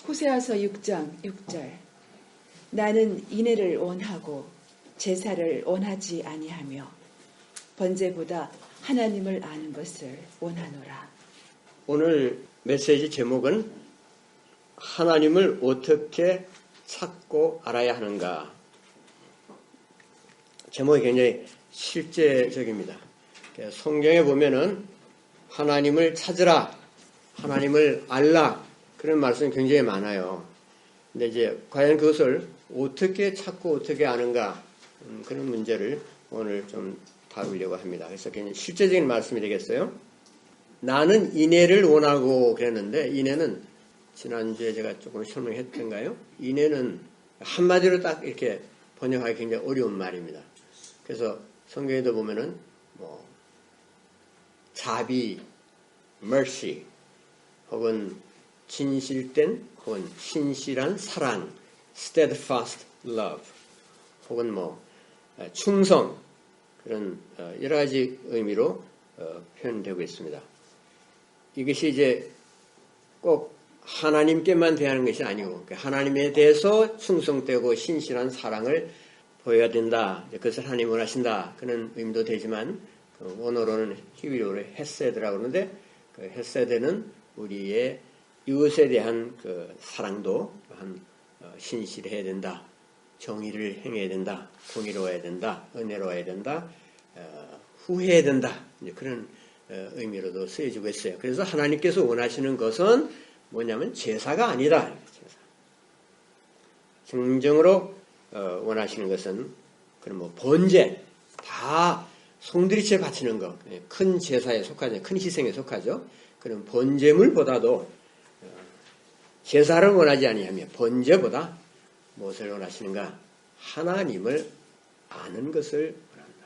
호세아서 6장 6절. 나는 인애를 원하고 제사를 원하지 아니하며 번제보다 하나님을 아는 것을 원하노라. 오늘 메시지 제목은 하나님을 어떻게 찾고 알아야 하는가. 제목이 굉장히 실제적입니다. 성경에 보면은 하나님을 찾으라, 하나님을 알라, 그런 말씀이 굉장히 많아요. 근데 이제 과연 그것을 어떻게 찾고 어떻게 아는가, 그런 문제를 오늘 좀 다루려고 합니다. 그래서 굉장히 실제적인 말씀이 되겠어요. 나는 인애를 원하고 그랬는데, 인애는 지난주에 제가 조금 설명했던가요? 인애는 한마디로 딱 이렇게 번역하기 굉장히 어려운 말입니다. 그래서 성경에도 보면은 자비, mercy, 혹은 진실된, 혹은 신실한 사랑, steadfast love, 혹은 충성, 그런 여러 가지 의미로 표현되고 있습니다. 이것이 이제 꼭 하나님께만 대하는 것이 아니고 하나님에 대해서 충성되고 신실한 사랑을 보여야 된다. 그것을 하나님이 원하신다. 그런 의미도 되지만 원어로는 히브리어로 헤세드라고 그러는데 그 헤세드는 우리의 이웃에 대한 그 사랑도 또한 신실해야 된다. 정의를 행해야 된다. 공의로워야 된다. 은혜로워야 된다. 후회해야 된다. 그런 의미로도 쓰여지고 있어요. 그래서 하나님께서 원하시는 것은 뭐냐면 제사가 아니다. 정정으로 원하시는 것은 그럼 번제, 다 송두리째 바치는 것, 큰 제사에 속하죠. 큰 희생에 속하죠. 그럼 번제물보다도 제사를 원하지 아니하며 번제보다 무엇을 원하시는가? 하나님을 아는 것을 원한다.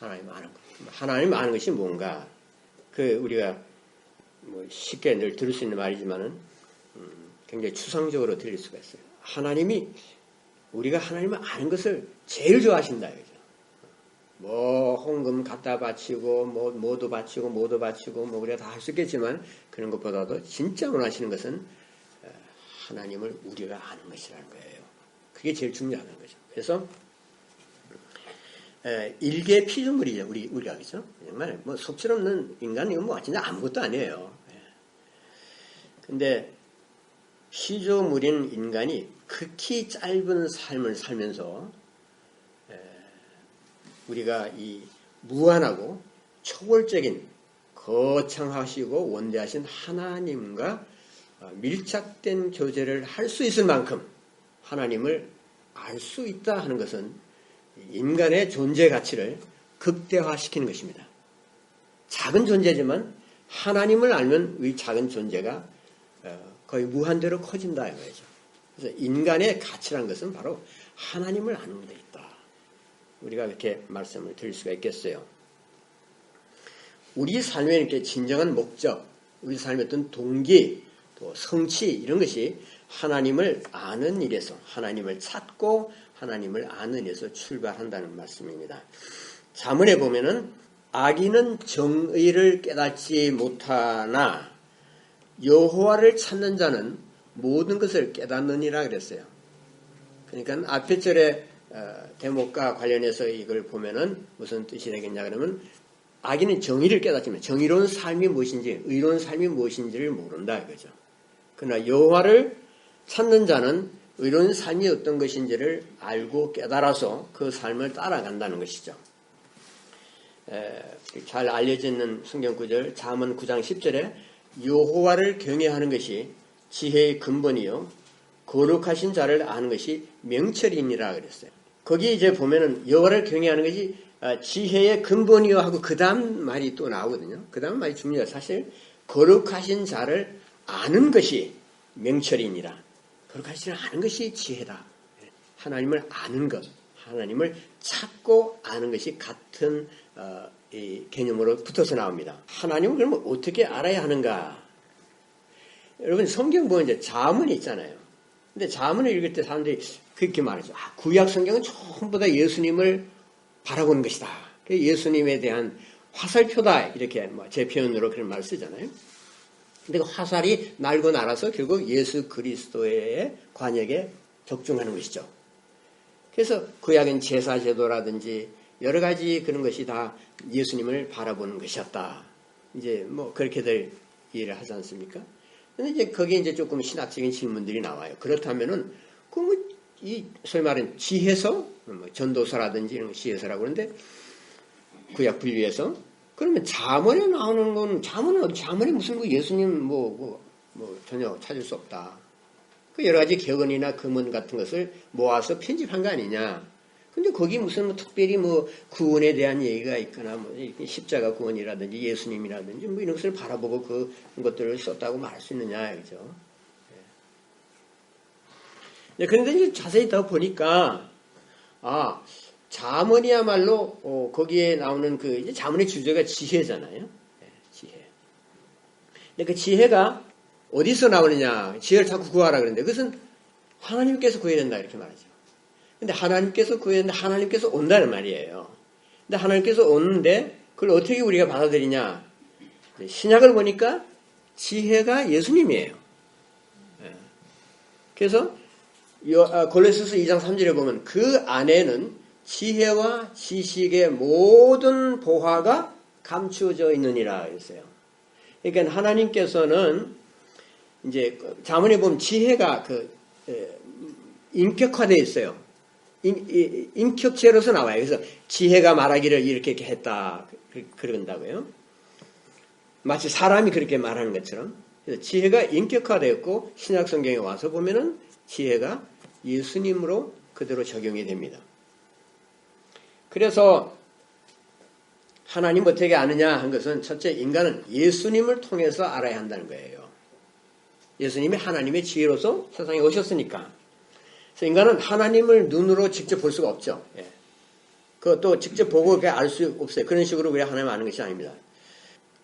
하나님 아는 것. 하나님 아는 것이 뭔가? 우리가 쉽게 늘 들을 수 있는 말이지만은 굉장히 추상적으로 들릴 수가 있어요. 우리가 하나님을 아는 것을 제일 좋아하신다. 헌금 갖다 바치고, 뭐도 바치고, 우리가 다 할 수 있겠지만, 그런 것보다도 진짜 원하시는 것은 하나님을 우리가 아는 것이라는 거예요. 그게 제일 중요하다는 거죠. 그래서, 일개 피조물이죠. 우리가, 그죠? 정말, 속절없는 인간은 진짜 아무것도 아니에요. 근데, 피조물인 인간이 극히 짧은 삶을 살면서, 우리가 이 무한하고 초월적인 거창하시고 원대하신 하나님과 밀착된 교제를 할 수 있을 만큼 하나님을 알 수 있다 하는 것은 인간의 존재 가치를 극대화시키는 것입니다. 작은 존재지만 하나님을 알면 이 작은 존재가 거의 무한대로 커진다 이거죠. 그래서 인간의 가치라는 것은 바로 하나님을 아는 데 있다. 우리가 이렇게 말씀을 드릴 수가 있겠어요. 우리 삶의 이렇게 진정한 목적, 우리 삶의 어떤 동기, 또 성취 이런 것이 하나님을 아는 일에서, 하나님을 찾고 하나님을 아는 일에서 출발한다는 말씀입니다. 잠언에 보면은 악인은 정의를 깨닫지 못하나 여호와를 찾는 자는 모든 것을 깨닫느니라 그랬어요. 그러니까 앞에 절에 대목과 관련해서 이걸 보면은 무슨 뜻이 되겠냐 그러면 악인은 정의를 깨닫지만 정의로운 삶이 무엇인지 의로운 삶이 무엇인지를 모른다 이거죠. 그러나 여호와를 찾는 자는 의로운 삶이 어떤 것인지를 알고 깨달아서 그 삶을 따라간다는 것이죠. 잘 알려져 있는 성경구절 잠언 9장 10절에 여호와를 경외하는 것이 지혜의 근본이요 거룩하신 자를 아는 것이 명철이니라 그랬어요. 거기 이제 보면은 여호와를 경외하는 것이 지혜의 근본이요 하고 그 다음 말이 또 나오거든요. 그 다음 말이 중요해요. 사실 거룩하신 자를 아는 것이 명철이니라. 거룩하신 자를 아는 것이 지혜다. 하나님을 아는 것, 하나님을 찾고 아는 것이 같은 이 개념으로 붙어서 나옵니다. 하나님을 그러면 어떻게 알아야 하는가? 여러분 성경 보면 이제 잠언이 있잖아요. 근데 잠언을 읽을 때 사람들이 그렇게 말하죠. 구약 성경은 전부 다 예수님을 바라보는 것이다. 예수님에 대한 화살표다. 이렇게 제 표현으로 그런 말을 쓰잖아요. 근데 그 화살이 날고 날아서 결국 예수 그리스도의 관역에 적중하는 것이죠. 그래서 구약은 제사 제도라든지 여러 가지 그런 것이 다 예수님을 바라보는 것이었다. 이제 뭐 그렇게들 이해를 하지 않습니까? 근데 이제 거기에 이제 조금 신학적인 질문들이 나와요. 그렇다면은 이 소위 말하는 지혜서, 뭐 전도서라든지 이런 지혜서라고 그러는데 구약 분류에서 그러면 잠언에 나오는 건 잠언에 무슨 그 예수님 뭐 전혀 찾을 수 없다. 그 여러 가지 격언이나 금언 같은 것을 모아서 편집한 거 아니냐. 근데 거기 무슨 뭐 특별히 뭐 구원에 대한 얘기가 있거나 뭐 십자가 구원이라든지 예수님이라든지 뭐 이런 것을 바라보고 그 것들을 썼다고 말할 수 있느냐, 그죠? 네. 그런데 이제 자세히 더 보니까 잠언이야말로 거기에 나오는 그 이제 잠언의 주제가 지혜잖아요. 네, 지혜. 근데 그 지혜가 어디서 나오느냐? 지혜를 자꾸 구하라 그러는데 그것은 하나님께서 구해야 된다 이렇게 말하죠. 근데 하나님께서 구해야 되는데 하나님께서 온다는 말이에요. 근데 하나님께서 오는데 그걸 어떻게 우리가 받아들이냐? 신약을 보니까 지혜가 예수님이에요. 그래서 골로새서 2장 3절에 보면 그 안에는 지혜와 지식의 모든 보화가 감추어져 있느니라 했어요. 그러니까 하나님께서는 이제 잠언에 보면 지혜가 인격화되어 있어요. 인격체로서 나와요. 그래서 지혜가 말하기를 이렇게 했다 그런다고요. 마치 사람이 그렇게 말하는 것처럼. 그래서 지혜가 인격화되었고 신약 성경에 와서 보면은 지혜가 예수님으로 그대로 적용이 됩니다. 그래서 하나님 어떻게 아느냐 한 것은 첫째 인간은 예수님을 통해서 알아야 한다는 거예요. 예수님이 하나님의 지혜로서 세상에 오셨으니까. 그래서 인간은 하나님을 눈으로 직접 볼 수가 없죠. 예. 그것도 직접 보고 알 수 없어요. 그런 식으로 우리가 하나님 아는 것이 아닙니다.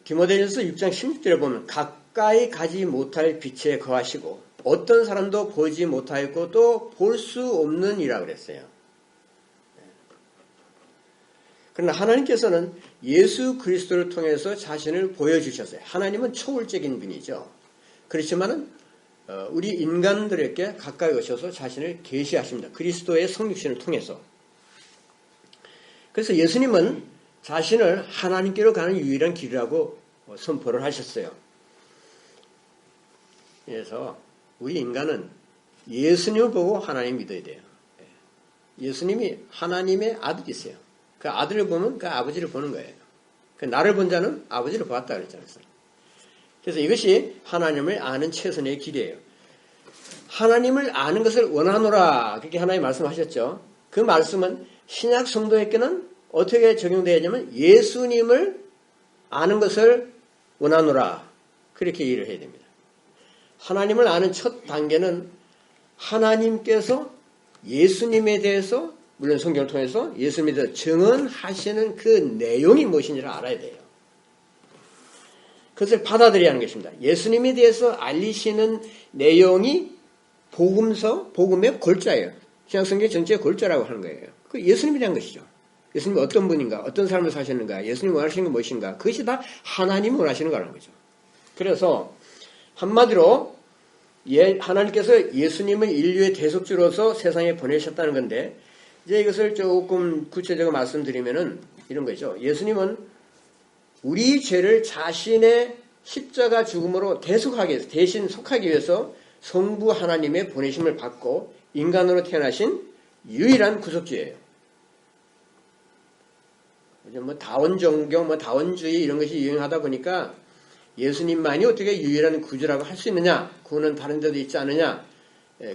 디모데전서 6장 16절에 보면 가까이 가지 못할 빛에 거하시고 어떤 사람도 보지 못하였고 또 볼 수 없는 이라 그랬어요. 그러나 하나님께서는 예수 그리스도를 통해서 자신을 보여주셨어요. 하나님은 초월적인 분이죠. 그렇지만은 우리 인간들에게 가까이 오셔서 자신을 계시하십니다. 그리스도의 성육신을 통해서. 그래서 예수님은 자신을 하나님께로 가는 유일한 길이라고 선포를 하셨어요. 그래서 우리 인간은 예수님을 보고 하나님 믿어야 돼요. 예수님이 하나님의 아들이세요. 그 아들을 보면 그 아버지를 보는 거예요. 그 나를 본 자는 아버지를 보았다 그랬잖아요. 그래서 이것이 하나님을 아는 최선의 길이에요. 하나님을 아는 것을 원하노라 그렇게 하나님 말씀하셨죠. 그 말씀은 신약 성도에게는 어떻게 적용되어야 하냐면 예수님을 아는 것을 원하노라 그렇게 이해를 해야 됩니다. 하나님을 아는 첫 단계는 하나님께서 예수님에 대해서 물론 성경을 통해서 예수님에 대해서 증언하시는 그 내용이 무엇인지를 알아야 돼요. 그것을 받아들여야 하는 것입니다. 예수님에 대해서 알리시는 내용이 복음의 골자예요. 신약성경 전체의 골자라고 하는 거예요. 그 예수님에 대한 것이죠. 예수님이 어떤 분인가, 어떤 삶을 사셨는가, 예수님이 원하시는 건 무엇인가, 그것이 다 하나님이 원하시는 거라는 거죠. 그래서 한마디로 하나님께서 예수님을 인류의 대속주로서 세상에 보내셨다는 건데 이제 이것을 조금 구체적으로 말씀드리면은 이런 거죠. 예수님은 우리 죄를 자신의 십자가 죽음으로 대속하기 위해서, 대신 속하기 위해서 성부 하나님의 보내심을 받고 인간으로 태어나신 유일한 구속주예요. 이제 뭐 다원 종교, 다원주의 이런 것이 유행하다 보니까 예수님만이 어떻게 유일한 구주라고 할 수 있느냐? 구원은 다른 데도 있지 않느냐?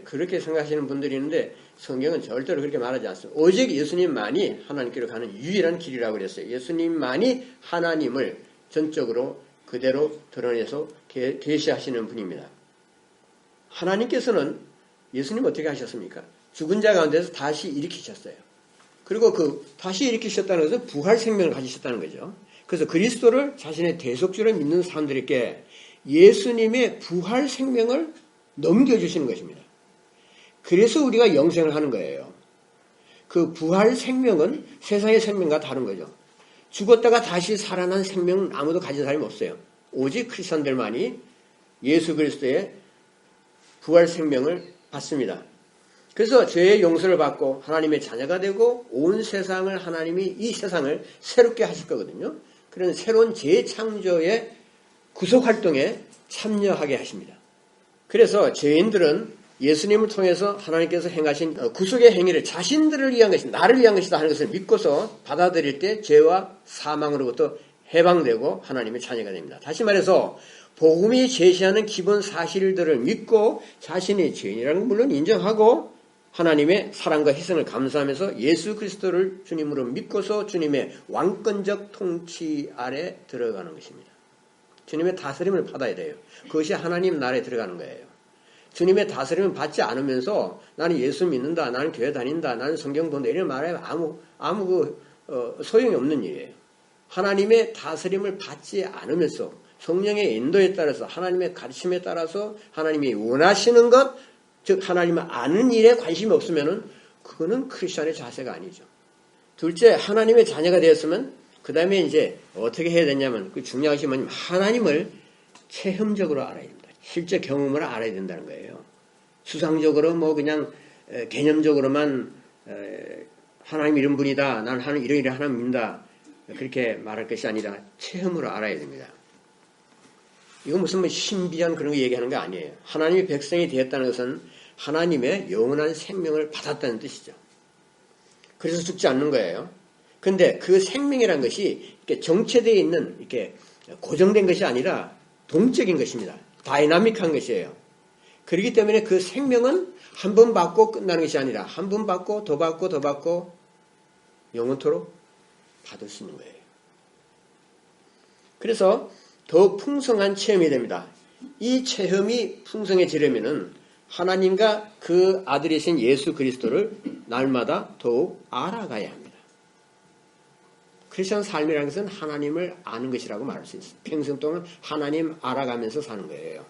그렇게 생각하시는 분들이 있는데 성경은 절대로 그렇게 말하지 않습니다. 오직 예수님만이 하나님께로 가는 유일한 길이라고 그랬어요. 예수님만이 하나님을 전적으로 그대로 드러내서 계시하시는 분입니다. 하나님께서는 예수님 어떻게 하셨습니까? 죽은 자 가운데서 다시 일으키셨어요. 그리고 그 다시 일으키셨다는 것은 부활 생명을 가지셨다는 거죠. 그래서 그리스도를 자신의 대속주로 믿는 사람들에게 예수님의 부활 생명을 넘겨주시는 것입니다. 그래서 우리가 영생을 하는 거예요. 그 부활 생명은 세상의 생명과 다른 거죠. 죽었다가 다시 살아난 생명은 아무도 가진 사람이 없어요. 오직 크리스천들만이 예수 그리스도의 부활 생명을 받습니다. 그래서 죄의 용서를 받고 하나님의 자녀가 되고 온 세상을 하나님이 이 세상을 새롭게 하실 거거든요. 그런 새로운 재창조의 구속활동에 참여하게 하십니다. 그래서 죄인들은 예수님을 통해서 하나님께서 행하신 구속의 행위를 자신들을 위한 것이다, 나를 위한 것이다 하는 것을 믿고서 받아들일 때 죄와 사망으로부터 해방되고 하나님의 자녀가 됩니다. 다시 말해서 복음이 제시하는 기본 사실들을 믿고 자신이 죄인이라는 걸 물론 인정하고 하나님의 사랑과 희생을 감사하면서 예수 그리스도를 주님으로 믿고서 주님의 왕권적 통치 아래 들어가는 것입니다. 주님의 다스림을 받아야 돼요. 그것이 하나님 나라에 들어가는 거예요. 주님의 다스림을 받지 않으면서 나는 예수 믿는다, 나는 교회 다닌다, 나는 성경 본다 이런 말하면 아무 소용이 없는 일이에요. 하나님의 다스림을 받지 않으면서 성령의 인도에 따라서 하나님의 가르침에 따라서 하나님이 원하시는 것, 즉 하나님을 아는 일에 관심이 없으면은 그거는 크리스천의 자세가 아니죠. 둘째, 하나님의 자녀가 되었으면 그 다음에 이제 어떻게 해야 되냐면 그 중요한 것이 뭐냐면 하나님을 체험적으로 알아야 됩니다. 실제 경험을 알아야 된다는 거예요. 수상적으로 뭐 그냥 개념적으로만 하나님 이런 분이다, 나는 이런 하나님 믿는다 그렇게 말할 것이 아니라 체험으로 알아야 됩니다. 이건 무슨 뭐 신비한 그런 거 얘기하는 거 아니에요. 하나님의 백성이 되었다는 것은 하나님의 영원한 생명을 받았다는 뜻이죠. 그래서 죽지 않는 거예요. 근데 그 생명이라는 것이 이렇게 정체되어 있는 이렇게 고정된 것이 아니라 동적인 것입니다. 다이나믹한 것이에요. 그렇기 때문에 그 생명은 한 번 받고 끝나는 것이 아니라 한 번 받고 더 받고 더 받고 영원토록 받을 수 있는 거예요. 그래서 더 풍성한 체험이 됩니다. 이 체험이 풍성해지려면은 하나님과 그 아들이신 예수 그리스도를 날마다 더욱 알아가야 합니다. 크리스천 삶이라는 것은 하나님을 아는 것이라고 말할 수 있어요. 평생 동안 하나님 알아가면서 사는 거예요.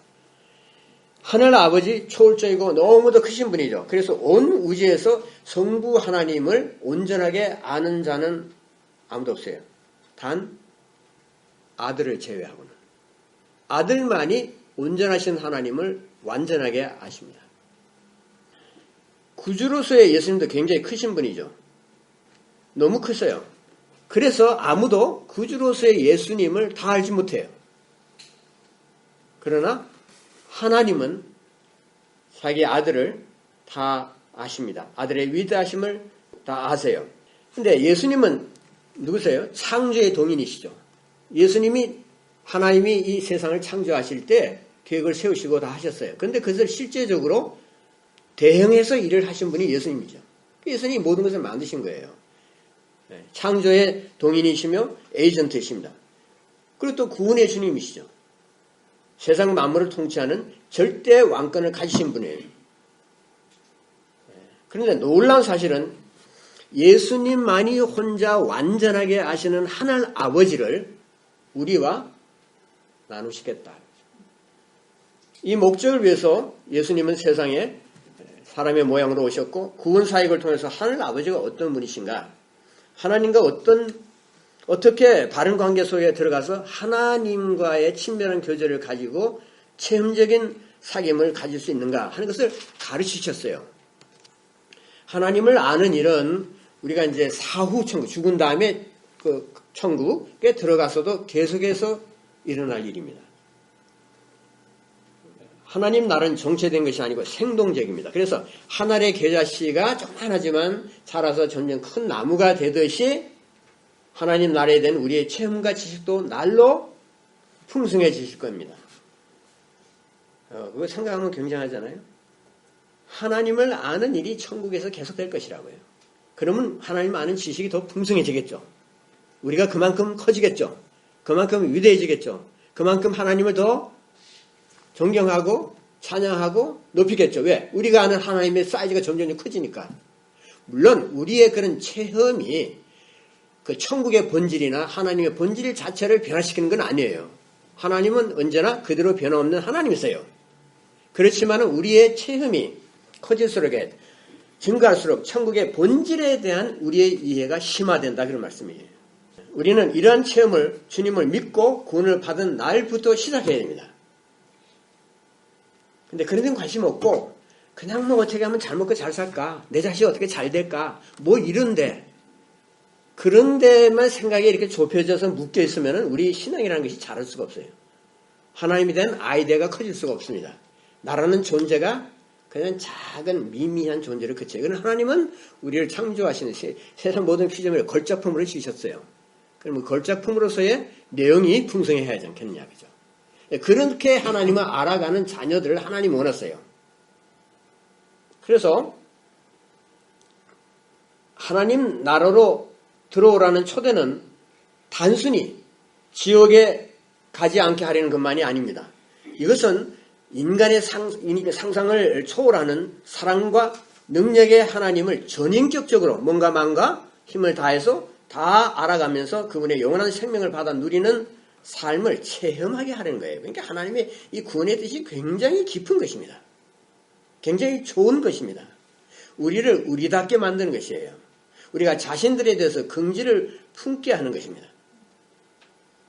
하늘 아버지 초월적이고 너무도 크신 분이죠. 그래서 온 우주에서 성부 하나님을 온전하게 아는 자는 아무도 없어요. 단 아들을 제외하고는. 아들만이 온전하신 하나님을 완전하게 아십니다. 구주로서의 예수님도 굉장히 크신 분이죠. 너무 크세요. 그래서 아무도 구주로서의 예수님을 다 알지 못해요. 그러나 하나님은 자기 아들을 다 아십니다. 아들의 위대하심을 다 아세요. 근데 예수님은 누구세요? 창조의 동인이시죠. 예수님이 하나님이 이 세상을 창조하실 때 계획을 세우시고 다 하셨어요. 그런데 그것을 실제적으로 대행해서 일을 하신 분이 예수님이죠. 예수님이 모든 것을 만드신 거예요. 창조의 동인이시며 에이전트이십니다. 그리고 또 구원의 주님이시죠. 세상 만물을 통치하는 절대 왕권을 가지신 분이에요. 그런데 놀라운 사실은 예수님만이 혼자 완전하게 아시는 하늘 아버지를 우리와 나누시겠다. 이 목적을 위해서 예수님은 세상에 사람의 모양으로 오셨고 구원 사역을 통해서 하늘 아버지가 어떤 분이신가, 하나님과 어떻게 바른 관계 속에 들어가서 하나님과의 친밀한 교제를 가지고 체험적인 사귐을 가질 수 있는가 하는 것을 가르치셨어요. 하나님을 아는 일은 우리가 이제 사후 천국, 죽은 다음에 그 천국에 들어가서도 계속해서 일어날 일입니다. 하나님 나라는 정체된 것이 아니고 생동적입니다. 그래서 하늘의 겨자씨가 조그만하지만 자라서 점점 큰 나무가 되듯이 하나님 나라에 대한 우리의 체험과 지식도 날로 풍성해지실 겁니다. 그거 생각하면 굉장하잖아요. 하나님을 아는 일이 천국에서 계속될 것이라고요. 그러면 하나님 아는 지식이 더 풍성해지겠죠. 우리가 그만큼 커지겠죠. 그만큼 위대해지겠죠. 그만큼 하나님을 더 존경하고 찬양하고 높이겠죠. 왜? 우리가 아는 하나님의 사이즈가 점점 커지니까. 물론 우리의 그런 체험이 그 천국의 본질이나 하나님의 본질 자체를 변화시키는 건 아니에요. 하나님은 언제나 그대로 변함없는 하나님이세요. 그렇지만 우리의 체험이 커질수록 증가할수록 천국의 본질에 대한 우리의 이해가 심화된다 그런 말씀이에요. 우리는 이러한 체험을 주님을 믿고 구원을 받은 날부터 시작해야 됩니다. 근데 그런 데는 관심 없고 그냥 뭐 어떻게 하면 잘 먹고 잘 살까? 내 자식이 어떻게 잘 될까? 뭐 이런데 그런 데만 생각이 이렇게 좁혀져서 묶여 있으면 우리 신앙이라는 것이 자랄 수가 없어요. 하나님에 대한 아이디어가 커질 수가 없습니다. 나라는 존재가 그냥 작은 미미한 존재를 그쳐요. 그러나 하나님은 우리를 창조하시는 세상 모든 피조물을 걸작품으로 지으셨어요. 그러면 걸작품으로서의 내용이 풍성해야 하지 않겠느냐, 그죠? 그렇게 하나님을 알아가는 자녀들을 하나님 원하세요. 그래서 하나님 나라로 들어오라는 초대는 단순히 지옥에 가지 않게 하려는 것만이 아닙니다. 이것은 인간의 상상을 초월하는 사랑과 능력의 하나님을 전인격적으로 뭔가 만가 힘을 다해서 다 알아가면서 그분의 영원한 생명을 받아 누리는 삶을 체험하게 하는 거예요. 그러니까 하나님의 이 구원의 뜻이 굉장히 깊은 것입니다. 굉장히 좋은 것입니다. 우리를 우리답게 만드는 것이에요. 우리가 자신들에 대해서 긍지를 품게 하는 것입니다.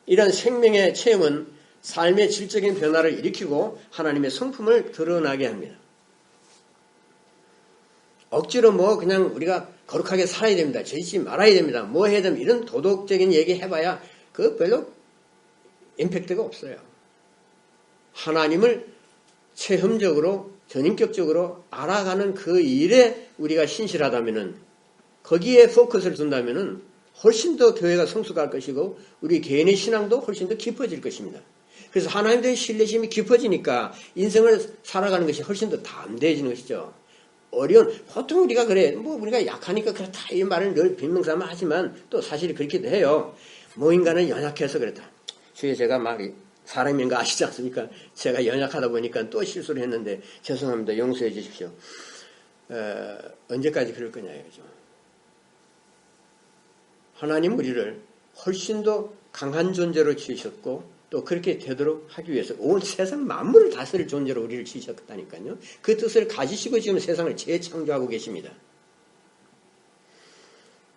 이런 생명의 체험은 삶의 질적인 변화를 일으키고 하나님의 성품을 드러나게 합니다. 억지로 뭐 그냥 우리가 거룩하게 살아야 됩니다. 죄짓지 말아야 됩니다. 뭐 해야 됩니다. 이런 도덕적인 얘기 해봐야 그 별로 임팩트가 없어요. 하나님을 체험적으로 전인격적으로 알아가는 그 일에 우리가 신실하다면은 거기에 포커스를 둔다면은 훨씬 더 교회가 성숙할 것이고 우리 개인의 신앙도 훨씬 더 깊어질 것입니다. 그래서 하나님에 대한 신뢰심이 깊어지니까 인생을 살아가는 것이 훨씬 더 담대해지는 것이죠. 보통 우리가 그래, 뭐 우리가 약하니까 그렇다 이 말을 늘 빈명삼아 하지만 또 사실이 그렇기도 해요. 뭐 인간은 연약해서 그렇다. 주에 제가 말이 사람인 거 아시지 않습니까? 제가 연약하다 보니까 또 실수를 했는데 죄송합니다. 용서해 주십시오. 언제까지 그럴 거냐 이거죠. 하나님 우리를 훨씬 더 강한 존재로 지으셨고 또 그렇게 되도록 하기 위해서 온 세상 만물을 다스릴 존재로 우리를 지으셨다니까요. 그 뜻을 가지시고 지금 세상을 재창조하고 계십니다.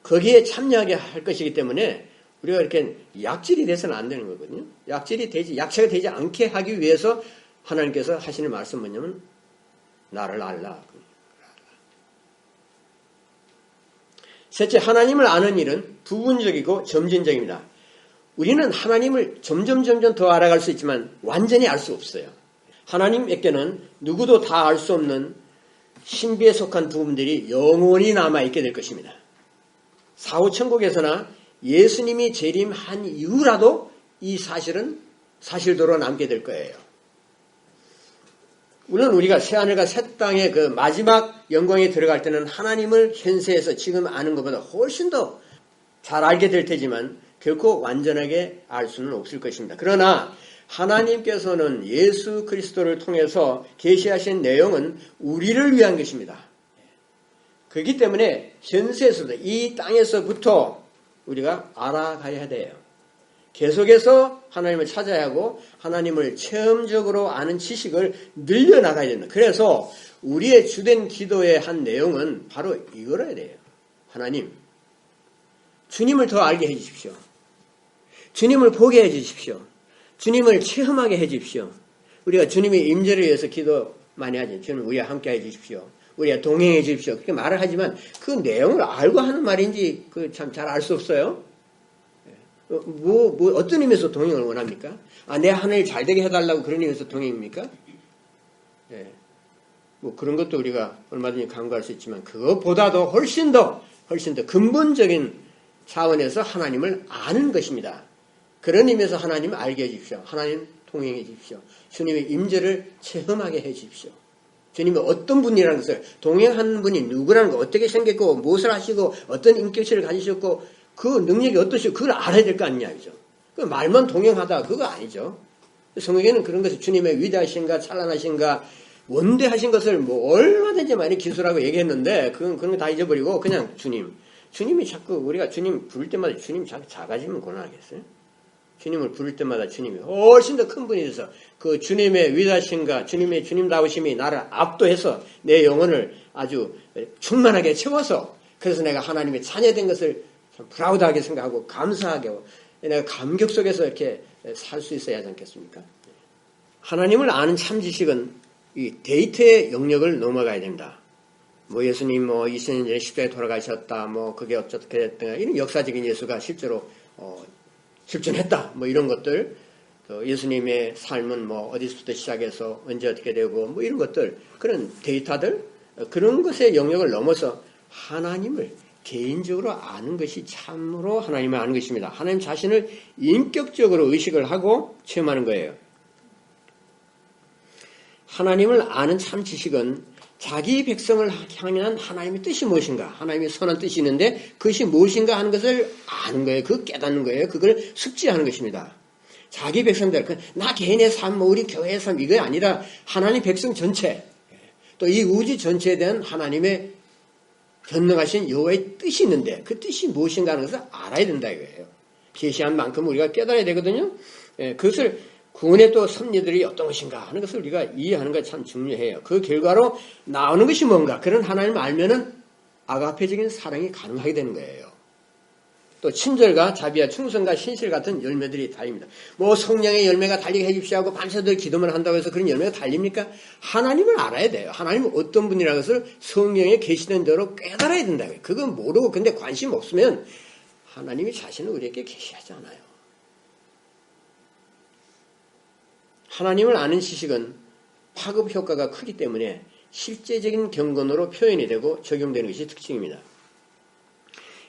거기에 참여하게 할 것이기 때문에 우리가 이렇게 약질이 돼서는 안 되는 거거든요. 약체가 되지 않게 하기 위해서 하나님께서 하시는 말씀은 뭐냐면 나를 알라. 셋째, 하나님을 아는 일은 부분적이고 점진적입니다. 우리는 하나님을 점점 더 알아갈 수 있지만 완전히 알 수 없어요. 하나님에게는 누구도 다 알 수 없는 신비에 속한 부분들이 영원히 남아있게 될 것입니다. 사후천국에서나 예수님이 재림한 이후라도 이 사실은 사실대로 남게 될 거예요. 물론 우리가 새하늘과 새 땅의 그 마지막 영광에 들어갈 때는 하나님을 현세에서 지금 아는 것보다 훨씬 더 잘 알게 될 테지만 결코 완전하게 알 수는 없을 것입니다. 그러나 하나님께서는 예수 그리스도를 통해서 계시하신 내용은 우리를 위한 것입니다. 그렇기 때문에 현세에서부터 이 땅에서부터 우리가 알아가야 돼요. 계속해서 하나님을 찾아야 하고 하나님을 체험적으로 아는 지식을 늘려나가야 된다. 그래서 우리의 주된 기도의 한 내용은 바로 이거라야 돼요. 하나님, 주님을 더 알게 해주십시오. 주님을 보게 해주십시오. 주님을 체험하게 해주십시오. 우리가 주님의 임재를 위해서 기도 많이 하죠. 주님 우리와 함께 해주십시오. 우리가 동행해 주십시오. 그렇게 말을 하지만 그 내용을 알고 하는 말인지 참 잘 알 수 없어요. 어떤 의미에서 동행을 원합니까? 내 하늘 잘 되게 해달라고 그런 의미에서 동행입니까? 뭐 그런 것도 우리가 얼마든지 간구할 수 있지만 그것보다도 훨씬 더 근본적인 차원에서 하나님을 아는 것입니다. 그런 의미에서 하나님을 알게 해주십시오. 하나님 동행해 주십시오. 주님의 임재를 체험하게 해 주십시오. 주님이 어떤 분이라는 것을, 동행하는 분이 누구라는 거, 어떻게 생겼고 무엇을 하시고 어떤 인격체를 가지셨고 그 능력이 어떠시고 그걸 알아야 될 거 아니냐 그죠? 그 말만 동행하다 그거 아니죠. 성경에는 그런 것을 주님의 위대하신가 찬란하신가 원대하신 것을 뭐 얼마든지 많이 기술하고 얘기했는데 그런 거 다 잊어버리고 그냥 주님이 자꾸 우리가 주님 부를 때마다 주님 작아지면 곤란하겠어요? 주님을 부를 때마다 주님이 훨씬 더 큰 분이 돼서 그 주님의 위대하신가 주님의 주님다우심이 나를 압도해서 내 영혼을 아주 충만하게 채워서 그래서 내가 하나님의 자녀된 것을 참 프라우드하게 생각하고 감사하게 내가 감격 속에서 이렇게 살 수 있어야 하지 않겠습니까? 하나님을 아는 참 지식은 이 데이터의 영역을 넘어가야 된다. 뭐 예수님 2000년 전에 십자가에 돌아가셨다. 뭐 그게 어떻게 됐다. 이런 역사적인 예수가 실제로 실존했다. 뭐 이런 것들. 또 예수님의 삶은 뭐 어디서부터 시작해서 언제 어떻게 되고 뭐 이런 것들. 그런 데이터들. 그런 것의 영역을 넘어서 하나님을 개인적으로 아는 것이 참으로 하나님을 아는 것입니다. 하나님 자신을 인격적으로 의식을 하고 체험하는 거예요. 하나님을 아는 참 지식은 자기 백성을 향한 하나님의 뜻이 무엇인가, 하나님의 선한 뜻이 있는데 그것이 무엇인가 하는 것을 아는 거예요. 그걸 깨닫는 거예요. 그걸 숙지하는 것입니다. 자기 백성들, 나 개인의 삶, 우리 교회의 삶 이거 아니라 하나님 백성 전체, 또 이 우주 전체에 대한 하나님의 전능하신 여호와의 뜻이 있는데 그 뜻이 무엇인가 하는 것을 알아야 된다 이거예요. 계시한 만큼 우리가 깨달아야 되거든요. 그것을 구원의 또 섭리들이 어떤 것인가 하는 것을 우리가 이해하는 것이 참 중요해요. 그 결과로 나오는 것이 뭔가 그런 하나님을 알면은 아가페적인 사랑이 가능하게 되는 거예요. 또 친절과 자비와 충성과 신실 같은 열매들이 달립니다. 뭐 성령의 열매가 달리게 해주십시오 하고 밤새도록 기도만 한다고 해서 그런 열매가 달립니까? 하나님을 알아야 돼요. 하나님은 어떤 분이라는 것을 성경에 계시된 대로 깨달아야 된다고요. 그건 모르고 근데 관심 없으면 하나님이 자신을 우리에게 계시하지 않아요. 하나님을 아는 지식은 파급 효과가 크기 때문에 실제적인 경건으로 표현이 되고 적용되는 것이 특징입니다.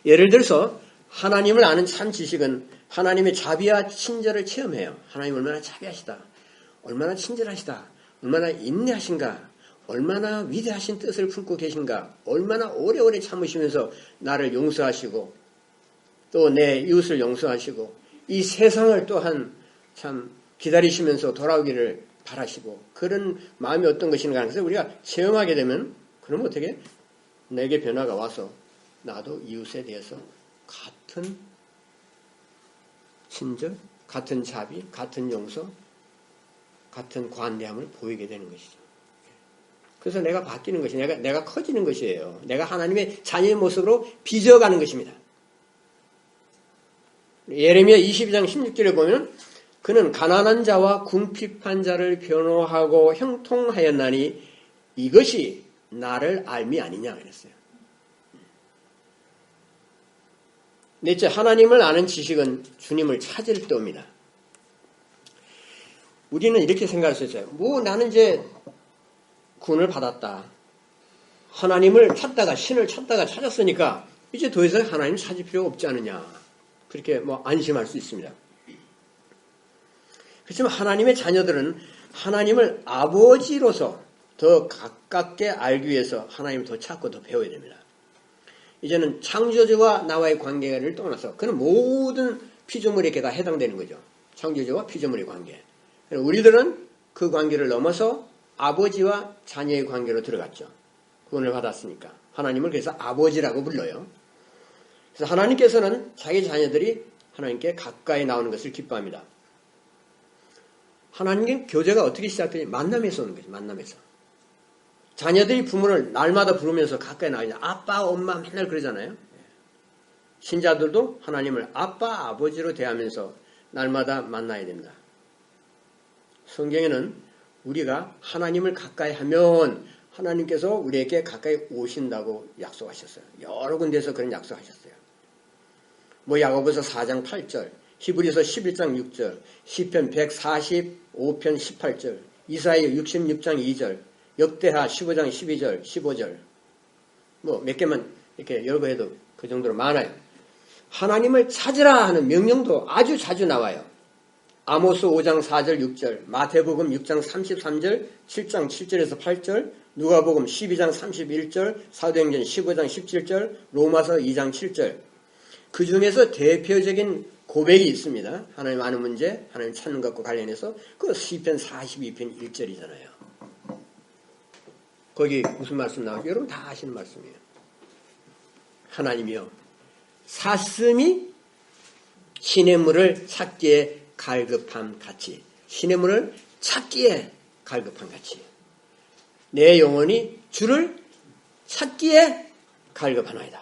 예를 들어서 하나님을 아는 참 지식은 하나님의 자비와 친절을 체험해요. 하나님 얼마나 자비하시다. 얼마나 친절하시다. 얼마나 인내하신가. 얼마나 위대하신 뜻을 품고 계신가. 얼마나 오래오래 참으시면서 나를 용서하시고 또 내 이웃을 용서하시고 이 세상을 또한 참 기다리시면서 돌아오기를 바라시고 그런 마음이 어떤 것인가 하는 것을 우리가 체험하게 되면 그러면 어떻게 내게 변화가 와서 나도 이웃에 대해서 같은 친절, 같은 자비, 같은 용서, 같은 관대함을 보이게 되는 것이죠. 그래서 내가 바뀌는 것이 내가 커지는 것이에요. 내가 하나님의 자녀의 모습으로 빚어가는 것입니다. 예레미야 22장 16절에 보면 그는 가난한 자와 궁핍한 자를 변호하고 형통하였나니 이것이 나를 알미 아니냐 그랬어요. 넷째, 하나님을 아는 지식은 주님을 찾을 때입니다. 우리는 이렇게 생각할 수 있어요. 나는 이제 구원을 받았다. 하나님을 찾다가 신을 찾다가 찾았으니까 이제 더 이상 하나님 찾을 필요가 없지 않느냐. 그렇게 안심할 수 있습니다. 그렇지만 하나님의 자녀들은 하나님을 아버지로서 더 가깝게 알기 위해서 하나님을 더 찾고 더 배워야 됩니다. 이제는 창조주와 나와의 관계를 떠나서 그는 모든 피조물에게 다 해당되는 거죠. 창조주와 피조물의 관계. 우리들은 그 관계를 넘어서 아버지와 자녀의 관계로 들어갔죠. 구원을 받았으니까. 하나님을 그래서 아버지라고 불러요. 그래서 하나님께서는 자기 자녀들이 하나님께 가까이 나오는 것을 기뻐합니다. 하나님의 교제가 어떻게 시작되지? 만남에서 오는 거죠. 만남에서. 자녀들이 부모를 날마다 부르면서 가까이 나오냐. 아빠, 엄마 맨날 그러잖아요. 신자들도 하나님을 아빠, 아버지로 대하면서 날마다 만나야 됩니다. 성경에는 우리가 하나님을 가까이 하면 하나님께서 우리에게 가까이 오신다고 약속하셨어요. 여러 군데에서 그런 약속하셨어요. 야고보서 4장 8절, 히브리서 11장 6절, 시편 145편 18절, 이사야 66장 2절, 역대하 15장 12절, 15절. 몇 개만 이렇게 열거해도 그 정도로 많아요. 하나님을 찾으라 하는 명령도 아주 자주 나와요. 아모스 5장 4절, 6절, 마태복음 6장 33절, 7장 7절에서 8절, 누가복음 12장 31절, 사도행전 15장 17절, 로마서 2장 7절. 그 중에서 대표적인 고백이 있습니다. 하나님 아는 문제, 하나님 찾는 것과 관련해서 그 시편 42편 1절이잖아요. 거기 무슨 말씀 나오죠? 여러분 다 아시는 말씀이에요. 하나님이여 사슴이 시냇물을 찾기에 갈급함 같이 시냇물을 찾기에 갈급함 같이 내 영혼이 주를 찾기에 갈급하나이다.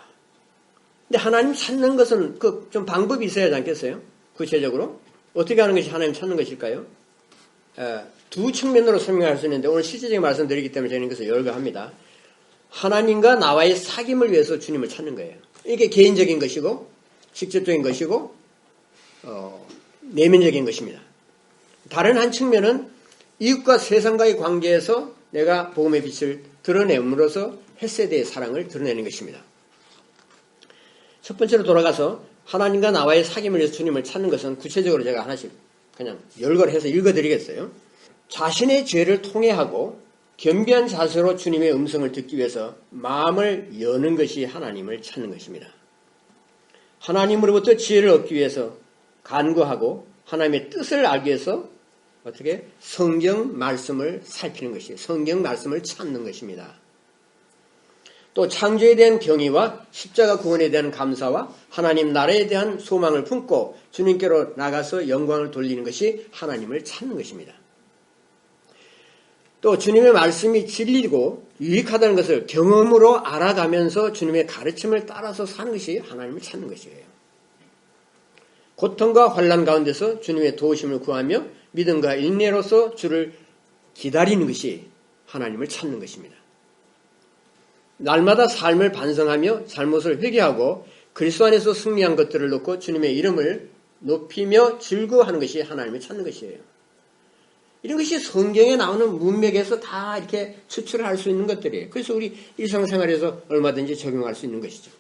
근데 하나님 찾는 것은 좀 방법이 있어야 하지 않겠어요? 구체적으로 어떻게 하는 것이 하나님 찾는 것일까요? 두 측면으로 설명할 수 있는데 오늘 실제적인 말씀드리기 때문에 저는 이것을 열거합니다. 하나님과 나와의 사귐을 위해서 주님을 찾는 거예요. 이게 개인적인 것이고 직접적인 것이고 내면적인 것입니다. 다른 한 측면은 이웃과 세상과의 관계에서 내가 복음의 빛을 드러냄으로써 햇세대의 사랑을 드러내는 것입니다. 첫 번째로 돌아가서 하나님과 나와의 사귐을 위해서 주님을 찾는 것은 구체적으로 제가 하나씩 그냥 열거해서 읽어드리겠어요. 자신의 죄를 통회하고 겸비한 자세로 주님의 음성을 듣기 위해서 마음을 여는 것이 하나님을 찾는 것입니다. 하나님으로부터 지혜를 얻기 위해서 간구하고 하나님의 뜻을 알기 위해서 어떻게 성경 말씀을 살피는 것이에요. 성경 말씀을 찾는 것입니다. 또 창조에 대한 경의와 십자가 구원에 대한 감사와 하나님 나라에 대한 소망을 품고 주님께로 나가서 영광을 돌리는 것이 하나님을 찾는 것입니다. 또 주님의 말씀이 진리고 유익하다는 것을 경험으로 알아가면서 주님의 가르침을 따라서 사는 것이 하나님을 찾는 것이에요. 고통과 환난 가운데서 주님의 도우심을 구하며 믿음과 인내로서 주를 기다리는 것이 하나님을 찾는 것입니다. 날마다 삶을 반성하며 잘못을 회개하고 그리스도 안에서 승리한 것들을 놓고 주님의 이름을 높이며 즐거워하는 것이 하나님을 찾는 것이에요. 이런 것이 성경에 나오는 문맥에서 다 이렇게 추출할 수 있는 것들이에요. 그래서 우리 일상생활에서 얼마든지 적용할 수 있는 것이죠.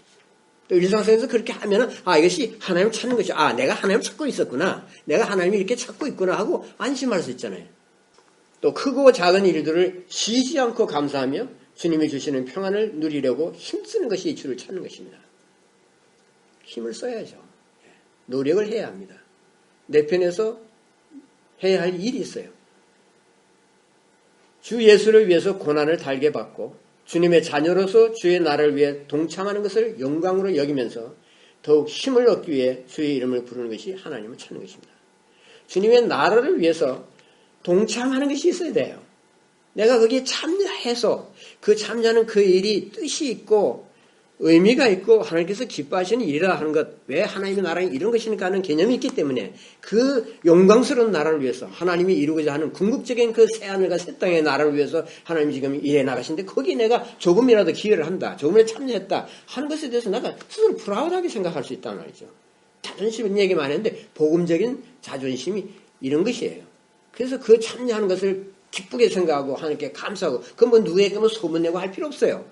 또 일상생활에서 그렇게 하면은 이것이 하나님을 찾는 것이죠. 내가 하나님을 찾고 있었구나. 내가 하나님을 이렇게 찾고 있구나 하고 안심할 수 있잖아요. 또 크고 작은 일들을 쉬지 않고 감사하며 주님이 주시는 평안을 누리려고 힘쓰는 것이 주를 찾는 것입니다. 힘을 써야죠. 노력을 해야 합니다. 내 편에서 해야 할 일이 있어요. 주 예수를 위해서 고난을 달게 받고 주님의 자녀로서 주의 나라를 위해 동참하는 것을 영광으로 여기면서 더욱 힘을 얻기 위해 주의 이름을 부르는 것이 하나님을 찾는 것입니다. 주님의 나라를 위해서 동참하는 것이 있어야 돼요. 내가 거기에 참여해서 그 참여하는 그 일이 뜻이 있고 의미가 있고 하나님께서 기뻐하시는 일이라 하는 것, 왜 하나님의 나라는 이런 것이니까 하는 개념이 있기 때문에 그 영광스러운 나라를 위해서 하나님이 이루고자 하는 궁극적인 그 새하늘과 새 땅의 나라를 위해서 하나님이 지금 일해 나가시는데 거기에 내가 조금이라도 기여를 한다, 조금이라도 참여했다 하는 것에 대해서 내가 스스로 프라우드하게 생각할 수 있다는 말이죠. 자존심 얘기 많이 했는데 복음적인 자존심이 이런 것이에요. 그래서 그 참여하는 것을 기쁘게 생각하고 하나님께 감사하고 그건 뭐 누구에게 소문내고 할 필요 없어요.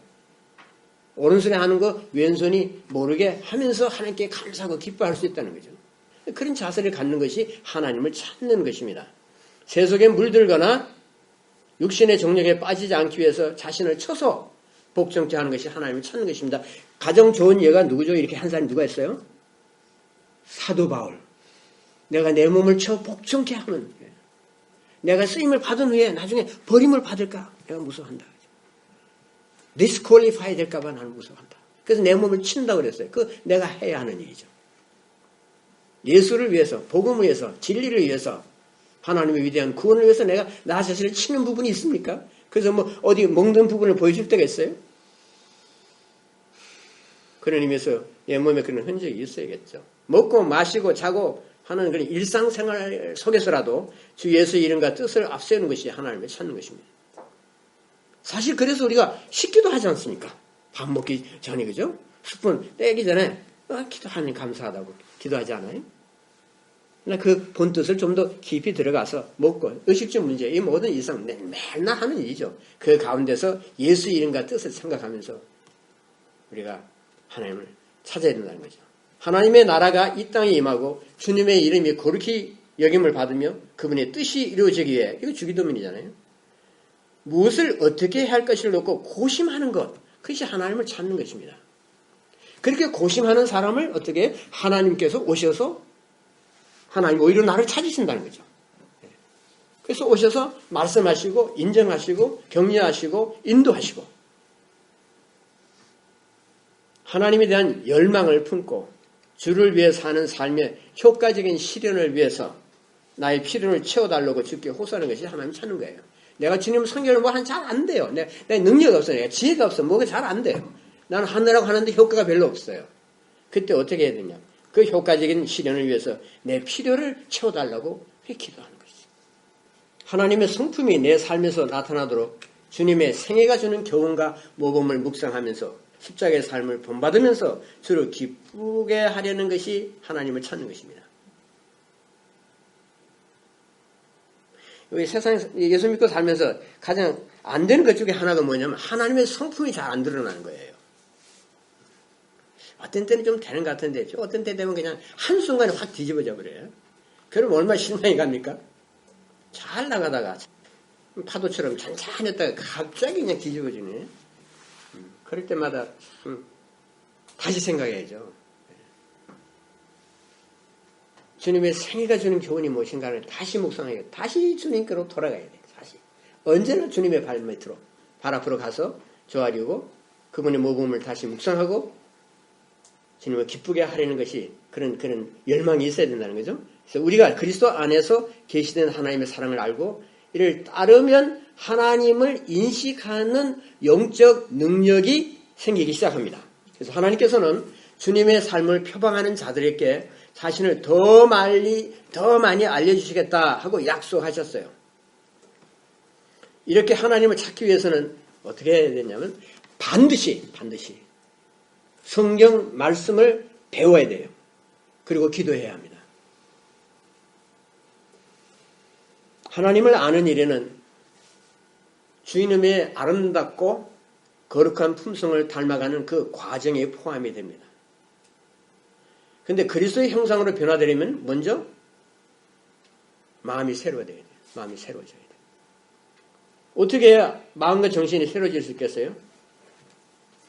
오른손에 하는 거 왼손이 모르게 하면서 하나님께 감사하고 기뻐할 수 있다는 거죠. 그런 자세를 갖는 것이 하나님을 찾는 것입니다. 세속에 물들거나 육신의 정력에 빠지지 않기 위해서 자신을 쳐서 복종케 하는 것이 하나님을 찾는 것입니다. 가장 좋은 예가 누구죠? 이렇게 한 사람이 누가 있어요? 사도 바울. 내가 내 몸을 쳐 복종케 하면 내가 쓰임을 받은 후에 나중에 버림을 받을까? 내가 무서워한다. 디스퀄리파이 될까봐 나는 무서워한다. 그래서 내 몸을 친다고 그랬어요. 그 내가 해야 하는 일이죠. 예수를 위해서, 복음을 위해서, 진리를 위해서, 하나님의 위대한 구원을 위해서 내가 나 자신을 치는 부분이 있습니까? 그래서 뭐 어디 먹는 부분을 보여줄 때가 있어요? 그런 의미에서 내 몸에 그런 흔적이 있어야겠죠. 먹고 마시고 자고 하는 그런 일상생활 속에서라도 주 예수의 이름과 뜻을 앞세우는 것이 하나님을 찾는 것입니다. 사실 그래서 우리가 식기도 하지 않습니까? 밥 먹기 전에, 그죠? 스푼 떼기 전에 기도하니 감사하다고 기도하지 않아요? 그 본뜻을 좀 더 깊이 들어가서 먹고 의식주 문제, 이 모든 일상 맨날 하는 일이죠. 그 가운데서 예수 이름과 뜻을 생각하면서 우리가 하나님을 찾아야 된다는 거죠. 하나님의 나라가 이 땅에 임하고 주님의 이름이 거룩히 여김을 받으며 그분의 뜻이 이루어지기 위해, 이거 주기도문이잖아요. 무엇을 어떻게 해야 할 것을 놓고 고심하는 것, 그것이 하나님을 찾는 것입니다. 그렇게 고심하는 사람을 어떻게 하나님께서 오셔서 하나님 오히려 나를 찾으신다는 거죠. 그래서 오셔서 말씀하시고 인정하시고 격려하시고 인도하시고 하나님에 대한 열망을 품고 주를 위해 사는 삶의 효과적인 실현을 위해서 나의 필요를 채워달라고 주께 호소하는 것이 하나님 찾는 거예요. 내가 주님 성경을 뭐 잘 안 돼요. 내 능력이 없어. 내가 지혜가 없어. 뭐가 잘 안 돼요. 나는 하느라고 하는데 효과가 별로 없어요. 그때 어떻게 해야 되냐. 그 효과적인 실현을 위해서 내 필요를 채워달라고 기도하는 것이죠. 하나님의 성품이 내 삶에서 나타나도록 주님의 생애가 주는 교훈과 모범을 묵상하면서 십자가의 삶을 본받으면서 주를 기쁘게 하려는 것이 하나님을 찾는 것입니다. 우리 세상에서 예수 믿고 살면서 가장 안 되는 것 중에 하나가 뭐냐면 하나님의 성품이 잘 안 드러나는 거예요. 어떤 때는 좀 되는 것 같은데 어떤 때 되면 그냥 한순간에 확 뒤집어져 버려요. 그럼 얼마나 실망이 갑니까? 잘 나가다가 파도처럼 잔잔했다가 갑자기 그냥 뒤집어지네. 그럴 때마다 다시 생각해야죠. 주님의 생애가 주는 교훈이 무엇인가를 다시 묵상해야 돼. 다시 주님께로 돌아가야 돼. 다시. 언제나 주님의 발밑으로 발 앞으로 가서 조아리고 그분의 모범을 다시 묵상하고 주님을 기쁘게 하려는 것이 그런 열망이 있어야 된다는 거죠. 그래서 우리가 그리스도 안에서 계시된 하나님의 사랑을 알고 이를 따르면 하나님을 인식하는 영적 능력이 생기기 시작합니다. 그래서 하나님께서는 주님의 삶을 표방하는 자들에게 자신을 더 많이 알려주시겠다 하고 약속하셨어요. 이렇게 하나님을 찾기 위해서는 어떻게 해야 되냐면 반드시 성경 말씀을 배워야 돼요. 그리고 기도해야 합니다. 하나님을 아는 일에는 주님의 아름답고 거룩한 품성을 닮아가는 그 과정에 포함이 됩니다. 근데 그리스도의 형상으로 변화되려면 먼저 마음이 새로워져야 돼요. 마음이 새로워져야 돼요. 어떻게 해야 마음과 정신이 새로워질 수 있겠어요?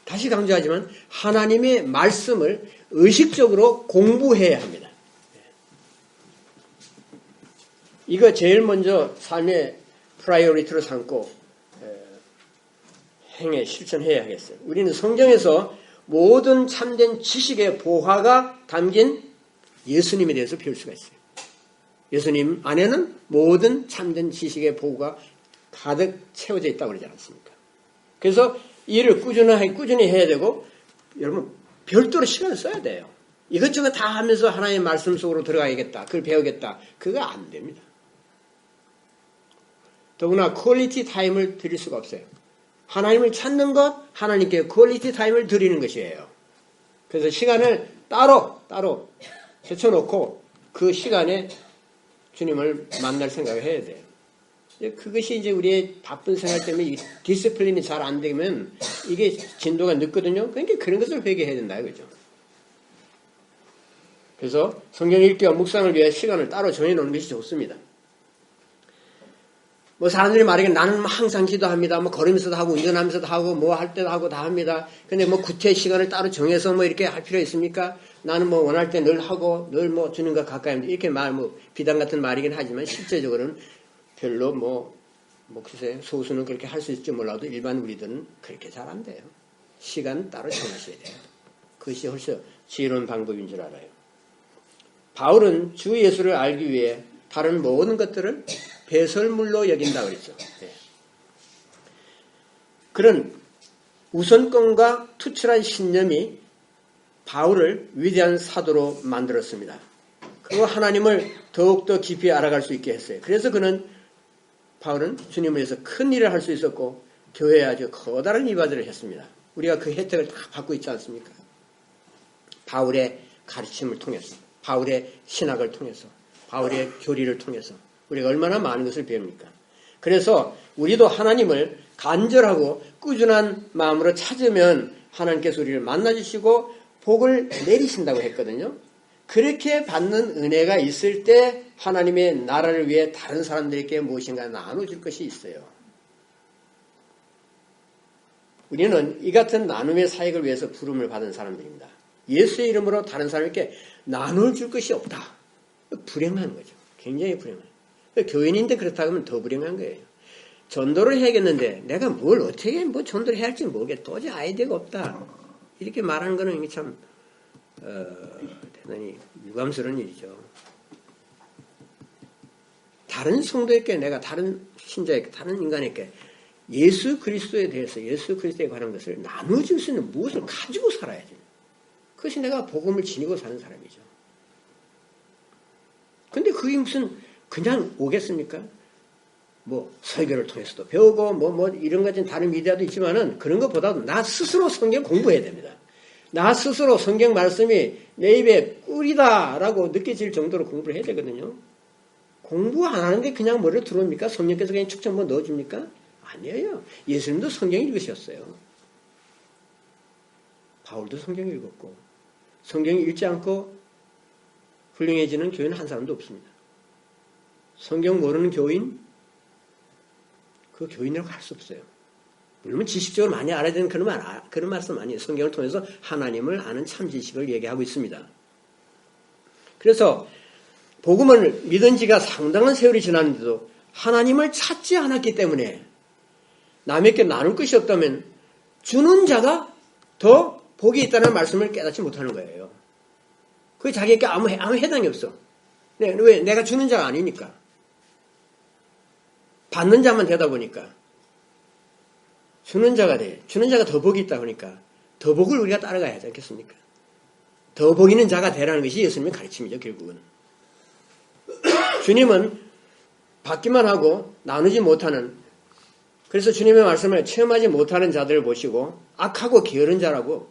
다시 강조하지만 하나님의 말씀을 의식적으로 공부해야 합니다. 이거 제일 먼저 삶의 프라이어리티로 삼고 행해 실천해야 하겠어요. 우리는 성경에서 모든 참된 지식의 보화가 담긴 예수님에 대해서 배울 수가 있어요. 예수님 안에는 모든 참된 지식의 보화가 가득 채워져 있다고 그러지 않습니까? 그래서 일을 꾸준히 해야 되고 여러분 별도로 시간을 써야 돼요. 이것저것 다 하면서 하나님의 말씀 속으로 들어가야겠다. 그걸 배우겠다. 그거 안 됩니다. 더구나 퀄리티 타임을 드릴 수가 없어요. 하나님을 찾는 것, 하나님께 퀄리티 타임을 드리는 것이에요. 그래서 시간을 따로 제쳐놓고 그 시간에 주님을 만날 생각을 해야 돼요. 그것이 이제 우리의 바쁜 생활 때문에 이 디스플린이 잘 안 되면 이게 진도가 늦거든요. 그러니까 그런 것을 회개해야 된다. 그죠? 그래서 성경 읽기와 묵상을 위해 시간을 따로 정해놓는 것이 좋습니다. 뭐 사람들이 말하기에 나는 항상 기도합니다. 뭐 걸으면서도 하고 운전하면서도 하고 뭐 할 때도 하고 다 합니다. 근데 뭐 구체 시간을 따로 정해서 뭐 이렇게 할 필요 있습니까? 나는 뭐 원할 때 늘 하고 늘 뭐 주님과 가까이 합니다. 이렇게 비단 같은 말이긴 하지만 실제적으로는 별로 글쎄 소수는 그렇게 할 수 있을지 몰라도 일반 우리들은 그렇게 잘 안 돼요. 시간 따로 정하셔야 돼요. 그것이 훨씬 지혜로운 방법인 줄 알아요. 바울은 주 예수를 알기 위해 다른 모든 것들을 배설물로 여긴다 그랬죠. 네. 그런 우선권과 투철한 신념이 바울을 위대한 사도로 만들었습니다. 그리고 하나님을 더욱더 깊이 알아갈 수 있게 했어요. 그래서 바울은 주님을 위해서 큰 일을 할 수 있었고 교회에 아주 커다란 이바지를 했습니다. 우리가 그 혜택을 다 받고 있지 않습니까? 바울의 가르침을 통해서, 바울의 신학을 통해서, 바울의 교리를 통해서 우리가 얼마나 많은 것을 배웁니까? 그래서 우리도 하나님을 간절하고 꾸준한 마음으로 찾으면 하나님께서 우리를 만나주시고 복을 내리신다고 했거든요. 그렇게 받는 은혜가 있을 때 하나님의 나라를 위해 다른 사람들에게 무엇인가 나눠줄 것이 있어요. 우리는 이 같은 나눔의 사역을 위해서 부름을 받은 사람들입니다. 예수의 이름으로 다른 사람에게 나눠줄 것이 없다. 불행한 거죠. 굉장히 불행한 거예요. 교인인데 그렇다고 하면 더 불행한 거예요. 전도를 해야겠는데 내가 뭘 어떻게 전도를 해야 할지 모르겠다. 도저히 아이디어가 없다. 이렇게 말하는 거는 참 대단히 유감스러운 일이죠. 다른 성도에게 내가 다른 신자에게 다른 인간에게 예수 그리스도에 대해서 예수 그리스도에 관한 것을 나눠줄 수 있는 무엇을 가지고 살아야지. 그것이 내가 복음을 지니고 사는 사람이죠. 근데 그게 무슨 그냥 오겠습니까? 뭐 설교를 통해서도 배우고 뭐 이런 같은 다른 미디어도 있지만은 그런 것보다도 나 스스로 성경 공부해야 됩니다. 나 스스로 성경 말씀이 내 입에 꿀이다라고 느껴질 정도로 공부를 해야 되거든요. 공부 안 하는데 그냥 머리로 들어옵니까? 성령께서 그냥 축 한번 넣어줍니까? 아니에요. 예수님도 성경 읽으셨어요. 바울도 성경 읽었고 성경 읽지 않고 훌륭해지는 교인 한 사람도 없습니다. 성경 모르는 교인 그 교인이라고 할 수 없어요. 물론 지식적으로 많이 알아야 되는 그런 말씀 아니에요. 성경을 통해서 하나님을 아는 참 지식을 얘기하고 있습니다. 그래서 복음을 믿은 지가 상당한 세월이 지났는데도 하나님을 찾지 않았기 때문에 남에게 나눌 것이 없다면 주는 자가 더 복이 있다는 말씀을 깨닫지 못하는 거예요. 그게 자기에게 아무 해당이 없어. 왜? 내가 주는 자가 아니니까. 받는 자만 되다 보니까. 주는 자가 돼. 주는 자가 더 복이 있다 보니까 더 복을 우리가 따라가야 하지 않겠습니까? 더 복 있는 자가 되라는 것이 예수님의 가르침이죠, 결국은. 주님은 받기만 하고 나누지 못하는, 그래서 주님의 말씀을 체험하지 못하는 자들을 보시고 악하고 게으른 자라고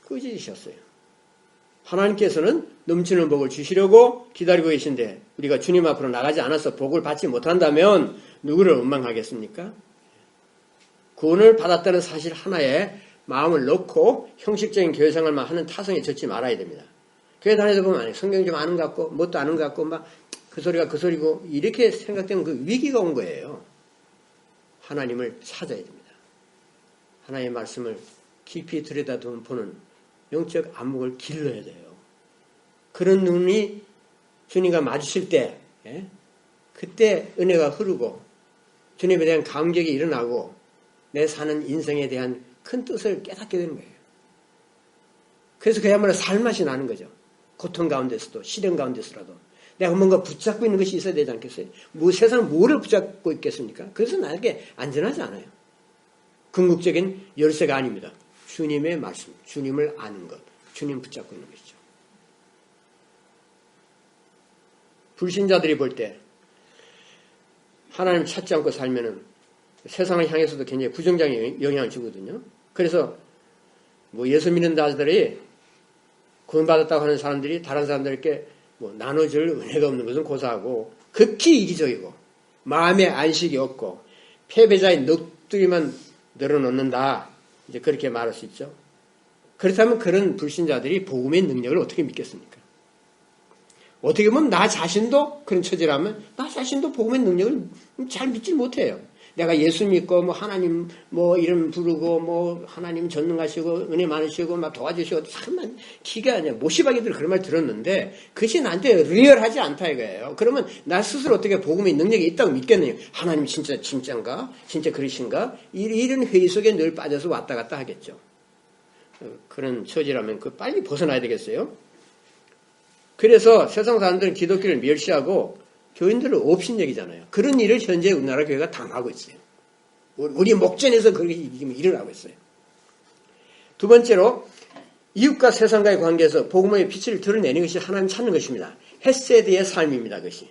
꾸짖으셨어요. 하나님께서는 넘치는 복을 주시려고 기다리고 계신데 우리가 주님 앞으로 나가지 않아서 복을 받지 못한다면 누구를 원망하겠습니까? 구원을 받았다는 사실 하나에 마음을 넣고 형식적인 교회 생활만 하는 타성에 젖지 말아야 됩니다. 교회 다니다 보면 성경 좀 아는 것 같고 뭣도 아는 것 같고 막 그 소리가 그 소리고 이렇게 생각되면 그 위기가 온 거예요. 하나님을 찾아야 됩니다. 하나님의 말씀을 깊이 들여다보는 영적 안목을 길러야 돼요. 그런 눈이 주님과 마주칠 때 그때 은혜가 흐르고 주님에 대한 감격이 일어나고 내 사는 인생에 대한 큰 뜻을 깨닫게 되는 거예요. 그래서 그야말로 살맛이 나는 거죠. 고통 가운데서도 시련 가운데서라도 내가 뭔가 붙잡고 있는 것이 있어야 되지 않겠어요? 세상 뭐를 붙잡고 있겠습니까? 그래서 나에게 안전하지 않아요. 궁극적인 열쇠가 아닙니다. 주님의 말씀, 주님을 아는 것, 주님 붙잡고 있는 것이죠. 불신자들이 볼 때 하나님 찾지 않고 살면은 세상을 향해서도 굉장히 부정적인 영향을 주거든요. 그래서 뭐 예수 믿는 자들이 구원받았다고 하는 사람들이 다른 사람들에게 뭐 나눠줄 은혜가 없는 것은 고사하고 극히 이기적이고 마음에 안식이 없고 패배자의 넋두리만 늘어놓는다. 이제 그렇게 말할 수 있죠. 그렇다면 그런 불신자들이 복음의 능력을 어떻게 믿겠습니까? 어떻게 보면 나 자신도 그런 처지라면 나 자신도 복음의 능력을 잘 믿지 못해요. 내가 예수 믿고 뭐 하나님 뭐 이름 부르고 뭐 하나님 전능하시고 은혜 많으시고 막 도와주시고 참만 기가 아니야. 모시박이들 그런 말 들었는데 그것이 나한테 리얼하지 않다 이거예요. 그러면 나 스스로 어떻게 복음의 능력이 있다고 믿겠느냐. 하나님 진짜인가? 진짜 그러신가? 이런 회의 속에 늘 빠져서 왔다 갔다 하겠죠. 그런 처지라면 그 빨리 벗어나야 되겠어요. 그래서 세상 사람들은 기독교를 멸시하고 교인들을 업신여기잖아요. 그런 일을 현재 우리나라 교회가 당하고 있어요. 우리 목전에서 그렇게 일어나고 있어요. 두 번째로 이웃과 세상과의 관계에서 복음의 빛을 드러내는 것이 하나님 찾는 것입니다. 헤세드의 삶입니다. 그것이.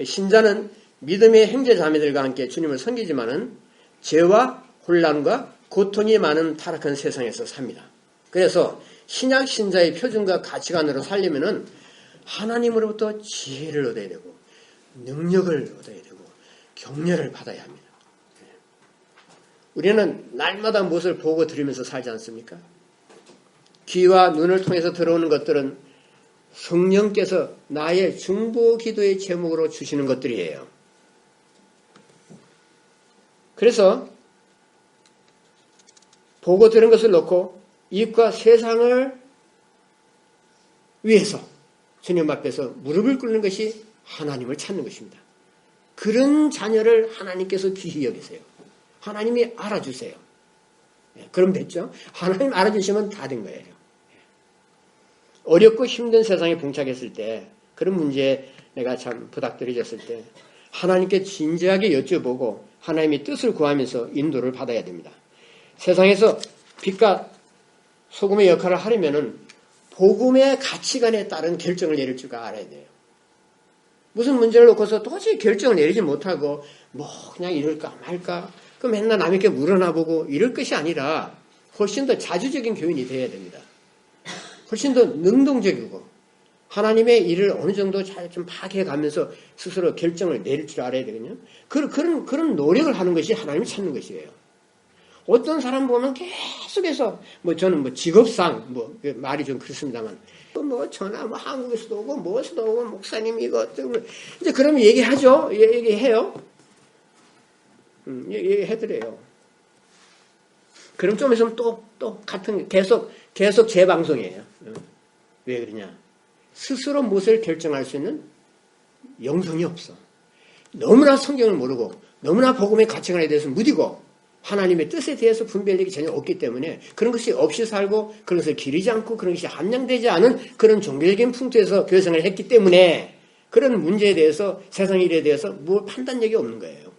신자는 믿음의 형제자매들과 함께 주님을 섬기지만은 죄와 혼란과 고통이 많은 타락한 세상에서 삽니다. 그래서 신약 신자의 표준과 가치관으로 살려면은 하나님으로부터 지혜를 얻어야 되고 능력을 얻어야 되고 격려를 받아야 합니다. 우리는 날마다 무엇을 보고 들으면서 살지 않습니까? 귀와 눈을 통해서 들어오는 것들은 성령께서 나의 중보 기도의 제목으로 주시는 것들이에요. 그래서 보고 들은 것을 놓고 이웃과 세상을 위해서 주님 앞에서 무릎을 꿇는 것이 하나님을 찾는 것입니다. 그런 자녀를 하나님께서 귀히 여기세요. 하나님이 알아주세요. 그럼 됐죠? 하나님 알아주시면 다 된 거예요. 어렵고 힘든 세상에 봉착했을 때 그런 문제에 내가 참 부닥들어졌을 때 하나님께 진지하게 여쭤보고 하나님의 뜻을 구하면서 인도를 받아야 됩니다. 세상에서 빛과 소금의 역할을 하려면은 복음의 가치관에 따른 결정을 내릴 줄 알아야 돼요. 무슨 문제를 놓고서 도저히 결정을 내리지 못하고 뭐 그냥 이럴까 말까 그 맨날 남에게 물어나보고 이럴 것이 아니라 훨씬 더 자주적인 교인이 되어야 됩니다. 훨씬 더 능동적이고 하나님의 일을 어느 정도 잘 좀 파악해 가면서 스스로 결정을 내릴 줄 알아야 되거든요. 그런 노력을 하는 것이 하나님을 찾는 것이에요. 어떤 사람 보면 계속해서 뭐 저는 뭐 직업상 뭐 말이 좀 그렇습니다만 뭐 전화 뭐 한국에서도 오고 뭐에서도 오고 목사님 이거 이제 그러면 얘기하죠. 얘기해요. 얘기해드려요. 그럼 좀 있으면 또 같은 계속 재방송이에요. 왜 그러냐? 스스로 무엇을 결정할 수 있는 영성이 없어. 너무나 성경을 모르고 너무나 복음의 가치관에 대해서 무디고 하나님의 뜻에 대해서 분별력이 전혀 없기 때문에 그런 것이 없이 살고 그런 것을 기르지 않고 그런 것이 함량되지 않은 그런 종교적인 풍토에서 교생을 했기 때문에 그런 문제에 대해서 세상 일에 대해서 뭐 판단력이 없는 거예요.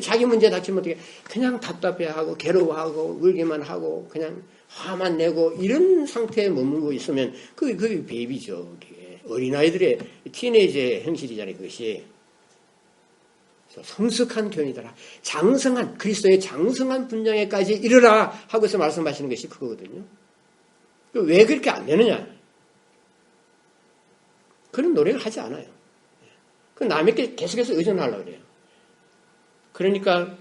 자기 문제 닥치면 어떻게 그냥 답답해하고 괴로워하고 울기만 하고 그냥 화만 내고 이런 상태에 머물고 있으면 그게 베이비죠. 그게. 어린아이들의 티네이저의 형실이잖아요. 그것이. 성숙한 교인이더라. 장성한 그리스도의 장성한 분량에까지 이르라 하고서 말씀하시는 것이 그거거든요. 왜 그렇게 안 되느냐? 그런 노력을 하지 않아요. 그 남에게 계속해서 의존하려고 그래요. 그러니까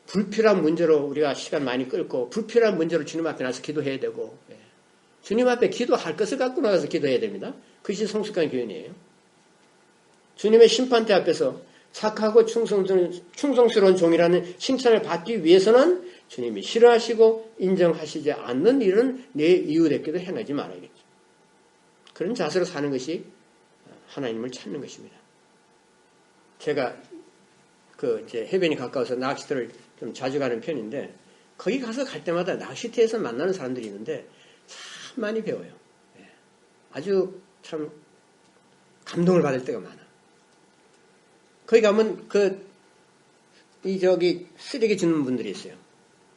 불필요한 문제로 우리가 시간 많이 끌고 불필요한 문제로 주님 앞에 나서 기도해야 되고 주님 앞에 기도할 것을 갖고 나가서 기도해야 됩니다. 그것이 성숙한 교인이에요. 주님의 심판대 앞에서 착하고 충성스러운 종이라는 칭찬을 받기 위해서는 주님이 싫어하시고 인정하시지 않는 일은 내 이웃에게도 행하지 말아야겠죠. 그런 자세로 사는 것이 하나님을 찾는 것입니다. 제가 이제 해변이 가까워서 낚시터를 좀 자주 가는 편인데 거기 가서 갈 때마다 낚시터에서 만나는 사람들이 있는데 참 많이 배워요. 아주 참 감동을 받을 때가 많아. 거기 가면 쓰레기 줍는 분들이 있어요.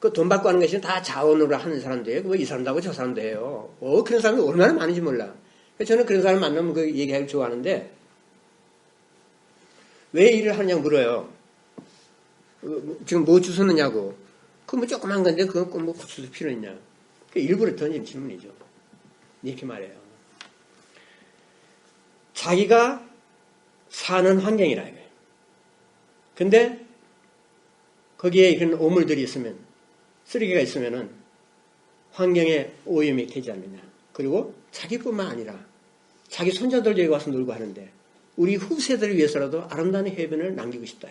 그 돈 받고 하는 것이 다 자원으로 하는 사람들이에요. 이 사람도 하고 저 사람도 해요. 그런 사람이 얼마나 많은지 몰라. 저는 그런 사람 만나면 그 얘기하기 좋아하는데 왜 일을 하느냐고 물어요. 지금 뭐 주웠느냐고. 그거 뭐 조그만 건데 그거 꼭 뭐 주술 필요 있냐. 일부러 던진 질문이죠. 이렇게 말해요. 자기가 사는 환경이라 이거예요. 근데 거기에 이런 오물들이 있으면 쓰레기가 있으면은 환경에 오염이 되지 않느냐. 그리고 자기뿐만 아니라 자기 손자들도 여기 와서 놀고 하는데 우리 후세들을 위해서라도 아름다운 해변을 남기고 싶다.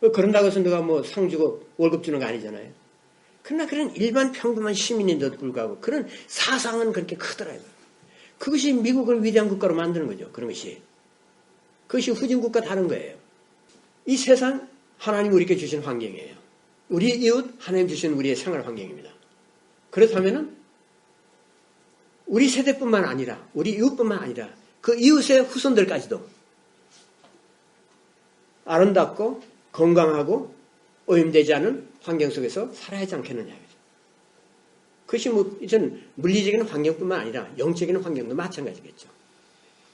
그런다고 해서 누가 뭐 상 주고 월급 주는 거 아니잖아요. 그러나 그런 일반 평범한 시민인데도 불구하고 그런 사상은 그렇게 크더라고요. 그것이 미국을 위대한 국가로 만드는 거죠. 그런 것이. 그것이 후진국가 다른 거예요. 이 세상 하나님 우리에게 주신 환경이에요. 우리 이웃 하나님 주신 우리의 생활 환경입니다. 그렇다면 우리 세대뿐만 아니라 우리 이웃뿐만 아니라 그 이웃의 후손들까지도 아름답고 건강하고 오염되지 않은 환경 속에서 살아야 하지 않겠느냐. 그것이 이전 물리적인 환경뿐만 아니라 영적인 환경도 마찬가지겠죠.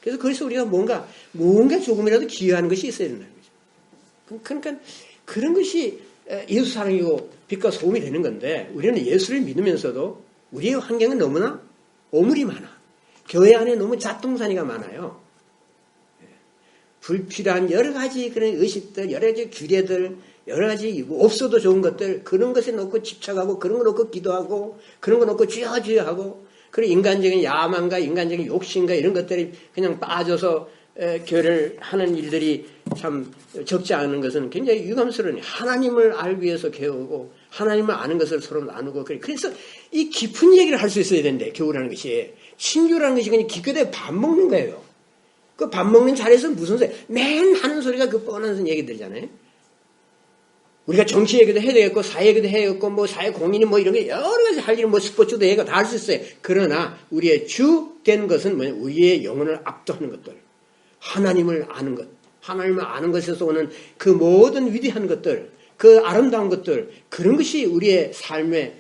그래서 거기서 우리가 뭔가 조금이라도 기여하는 것이 있어야 된다는 거죠. 그러니까 그런 것이 예수 사랑이고 빛과 소금이 되는 건데 우리는 예수를 믿으면서도 우리의 환경은 너무나 오물이 많아. 교회 안에 너무 잣동산이가 많아요. 불필요한 여러 가지 그런 의식들, 여러 가지 규례들, 여러 가지 없어도 좋은 것들 그런 것에 놓고 집착하고 그런 거 놓고 기도하고 그런 거 놓고 주여 하고 그리고 인간적인 야망과 인간적인 욕심과 이런 것들이 그냥 빠져서 교회를 하는 일들이 참 적지 않은 것은 굉장히 유감스러운 하나님을 알기 위해서 배우고 하나님을 아는 것을 서로 나누고 그래서 이 깊은 얘기를 할 수 있어야 되는데 교우라는 것이 친교라는 것이 그냥 기껏해 밥 먹는 거예요. 그 밥 먹는 자리에서 무슨 소리 맨 하는 소리가 그 뻔한 얘기들이잖아요. 우리가 정치 얘기도 해야 되겠고 사회 얘기도 해야 되겠고 뭐 사회 공인이 뭐 이런 게 여러 가지 할 일 뭐 스포츠도 얘기가 다 할 수 있어요. 그러나 우리의 주된 것은 뭐냐 우리의 영혼을 압도하는 것들 하나님을 아는 것 하나님을 아는 것에서 오는 그 모든 위대한 것들 그 아름다운 것들 그런 것이 우리의 삶의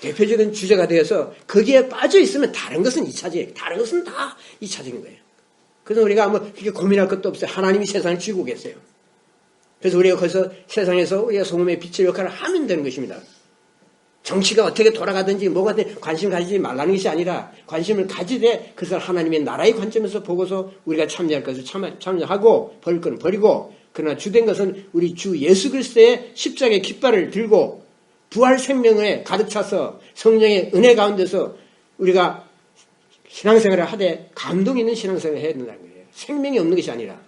대표적인 주제가 되어서 거기에 빠져 있으면 다른 것은 2차적이에요. 다른 것은 다 2차적인 거예요. 그래서 우리가 뭐 그렇게 고민할 것도 없어요. 하나님이 세상을 쥐고 계세요. 그래서 우리가 거기서 세상에서 우리가 소금의 빛의 역할을 하면 되는 것입니다. 정치가 어떻게 돌아가든지 뭐가 든 관심 가지지 말라는 것이 아니라 관심을 가지되 그것을 하나님의 나라의 관점에서 보고서 우리가 참여할 것을 참여하고 버릴 것은 버리고, 그러나 주된 것은 우리 주 예수 그리스도의 십자가의 깃발을 들고 부활 생명에 가득 차서 성령의 은혜 가운데서 우리가 신앙생활을 하되 감동 있는 신앙생활을 해야 된다는 거예요. 생명이 없는 것이 아니라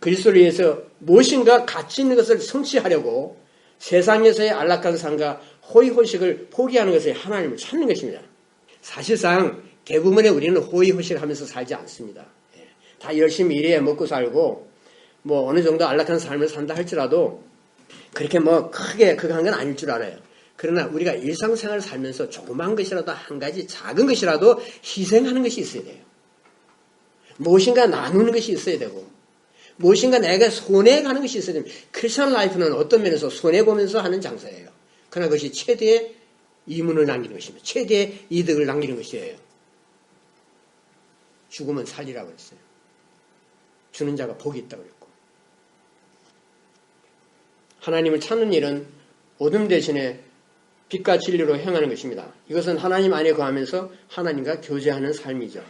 그리스도를 위해서 무엇인가 가치 있는 것을 성취하려고 세상에서의 안락한 삶과 호의호식을 포기하는 것이 하나님을 찾는 것입니다. 사실상 대부분의 우리는 호의호식을 하면서 살지 않습니다. 다 열심히 일해 먹고 살고 뭐 어느 정도 안락한 삶을 산다 할지라도 그렇게 뭐 크게 그거 한 건 아닐 줄 알아요. 그러나 우리가 일상생활을 살면서 조그만 것이라도 한 가지 작은 것이라도 희생하는 것이 있어야 돼요. 무엇인가 나누는 것이 있어야 되고 무엇인가 내가 손해가는 것이 있어야 됩니다. 크리스천 라이프는 어떤 면에서 손해보면서 하는 장사예요. 그러나 그것이 최대의 이문을 남기는 것입니다. 최대의 이득을 남기는 것이에요. 죽으면 살리라고 했어요. 주는 자가 복이 있다고 그랬고, 하나님을 찾는 일은 어둠 대신에 빛과 진리로 행하는 것입니다. 이것은 하나님 안에 거하면서 하나님과 교제하는 삶이죠.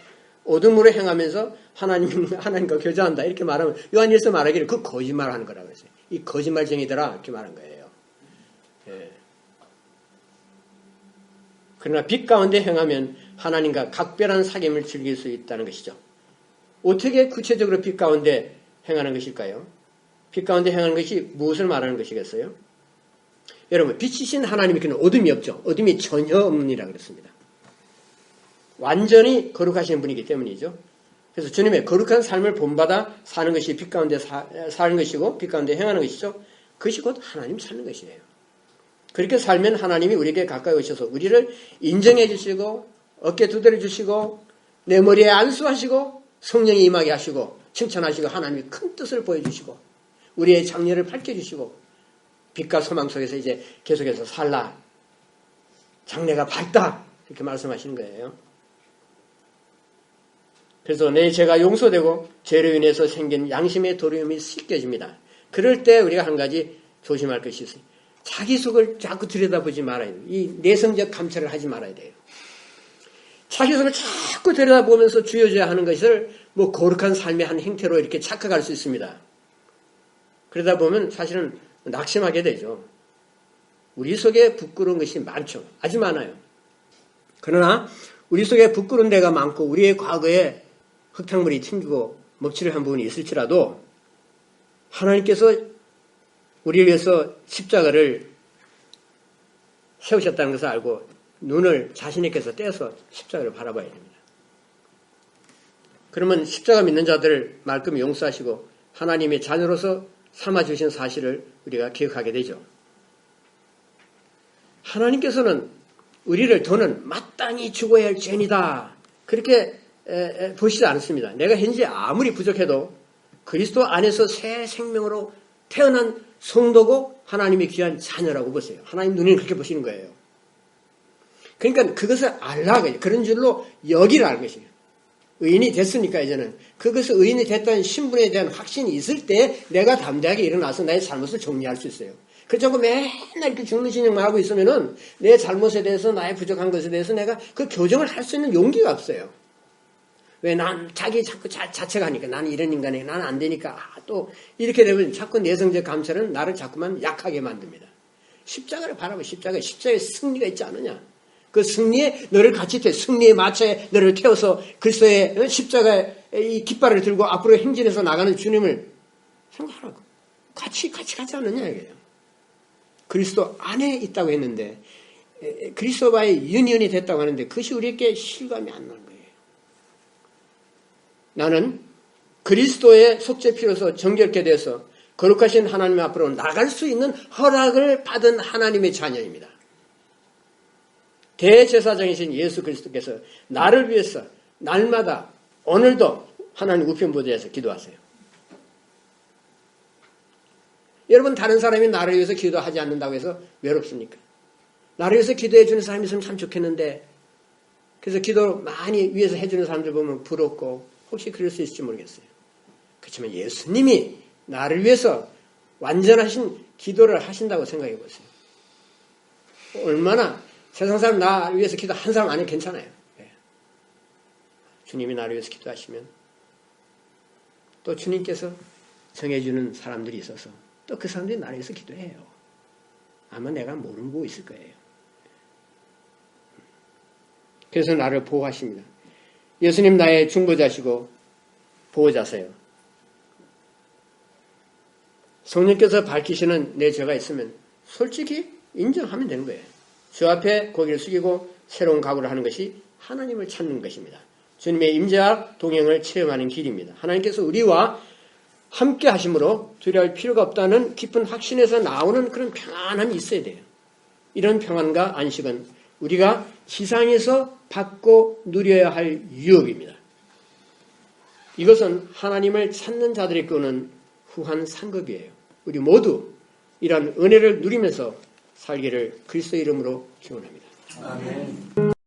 어둠으로 행하면서 하나님과 교제한다 이렇게 말하면 요한일서 말하기를 그 거짓말 하는 거라고 했어요. 이 거짓말쟁이들아 이렇게 말한 거예요. 예. 그러나 빛 가운데 행하면 하나님과 각별한 사귐을 즐길 수 있다는 것이죠. 어떻게 구체적으로 빛 가운데 행하는 것일까요? 빛 가운데 행하는 것이 무엇을 말하는 것이겠어요? 여러분, 빛이신 하나님께는 어둠이 없죠. 어둠이 전혀 없느니라 그랬습니다. 완전히 거룩하신 분이기 때문이죠. 그래서 주님의 거룩한 삶을 본받아 사는 것이 빛 가운데 사는 것이고 빛 가운데 행하는 것이죠. 그것이 곧 하나님 찾는 것이에요. 그렇게 살면 하나님이 우리에게 가까이 오셔서 우리를 인정해 주시고 어깨 두드려 주시고 내 머리에 안수하시고 성령이 임하게 하시고 칭찬하시고 하나님이 큰 뜻을 보여주시고 우리의 장래를 밝혀주시고 빛과 소망 속에서 이제 계속해서 살라. 장래가 밝다. 이렇게 말씀하시는 거예요. 그래서 내 죄가 용서되고 죄로 인해서 생긴 양심의 도리움이 씻겨집니다. 그럴 때 우리가 한 가지 조심할 것이 있어요. 자기 속을 자꾸 들여다보지 말아야 돼요. 이 내성적 감찰을 하지 말아야 돼요. 자기 속을 자꾸 들여다보면서 주여져야 하는 것을 뭐 거룩한 삶의 한 행태로 이렇게 착각할 수 있습니다. 그러다 보면 사실은 낙심하게 되죠. 우리 속에 부끄러운 것이 많죠. 아주 많아요. 그러나 우리 속에 부끄러운 데가 많고 우리의 과거에 흙탕물이 튕기고 먹칠을 한 부분이 있을지라도 하나님께서 우리를 위해서 십자가를 세우셨다는 것을 알고 눈을 자신에게서 떼서 십자가를 바라봐야 됩니다. 그러면 십자가 믿는 자들을 말끔히 용서하시고 하나님의 자녀로서 삼아주신 사실을 우리가 기억하게 되죠. 하나님께서는 우리를 더는 마땅히 죽어야 할 죄인이다. 그렇게 보시지 않습니다. 내가 현재 아무리 부족해도 그리스도 안에서 새 생명으로 태어난 성도고 하나님의 귀한 자녀라고 보세요. 하나님 눈이 그렇게 보시는 거예요. 그러니까 그것을 알라고 그런 줄로 여기를 알 것이에요. 의인이 됐으니까 이제는 그것을 의인이 됐다는 신분에 대한 확신이 있을 때 내가 담대하게 일어나서 나의 잘못을 정리할 수 있어요. 그렇다고 맨날 이렇게 죽는 진영만 하고 있으면은 내 잘못에 대해서 나의 부족한 것에 대해서 내가 그 교정을 할 수 있는 용기가 없어요. 왜 난 자기 자꾸 자책하니까 나는 이런 인간이야. 나는 안 되니까 또 이렇게 되면 자꾸 내성적 감찰은 나를 자꾸만 약하게 만듭니다. 십자가를 바라보고 십자가에 승리가 있지 않느냐. 그 승리에 너를 같이 승리의 마차에 너를 태워서 그리스도의 십자가에 이 깃발을 들고 앞으로 행진해서 나가는 주님을 생각하라고. 같이 가지 않느냐 이게요. 그리스도 안에 있다고 했는데 그리스도와의 유니온이 됐다고 하는데 그것이 우리에게 실감이 안 나는 거예요. 나는 그리스도의 속죄 피로서 정결케 돼서 거룩하신 하나님 앞으로 나갈 수 있는 허락을 받은 하나님의 자녀입니다. 대제사장이신 예수 그리스도께서 나를 위해서 날마다 오늘도 하나님 우편보좌에서 기도하세요. 여러분 다른 사람이 나를 위해서 기도하지 않는다고 해서 외롭습니까? 나를 위해서 기도해 주는 사람이 있으면 참 좋겠는데, 그래서 기도 많이 위해서 해주는 사람들 보면 부럽고 혹시 그럴 수 있을지 모르겠어요. 그렇지만 예수님이 나를 위해서 완전하신 기도를 하신다고 생각해 보세요. 얼마나 세상 사람 나를 위해서 기도 한 사람 아니면 괜찮아요. 주님이 나를 위해서 기도하시면 또 주님께서 정해주는 사람들이 있어서 또 그 사람들이 나를 위해서 기도해요. 아마 내가 모르고 있을 거예요. 그래서 나를 보호하십니다. 예수님 나의 중보자시고 보호자세요. 성령께서 밝히시는 내 죄가 있으면 솔직히 인정하면 되는 거예요. 주 앞에 고개를 숙이고 새로운 각오를 하는 것이 하나님을 찾는 것입니다. 주님의 임재와 동행을 체험하는 길입니다. 하나님께서 우리와 함께 하심으로 두려워할 필요가 없다는 깊은 확신에서 나오는 그런 평안함이 있어야 돼요. 이런 평안과 안식은 우리가 지상에서 받고 누려야 할 유업입니다. 이것은 하나님을 찾는 자들이 끄는 후한 상급이에요. 우리 모두 이러한 은혜를 누리면서 살기를 그리스도의 이름으로 기원합니다. 아멘.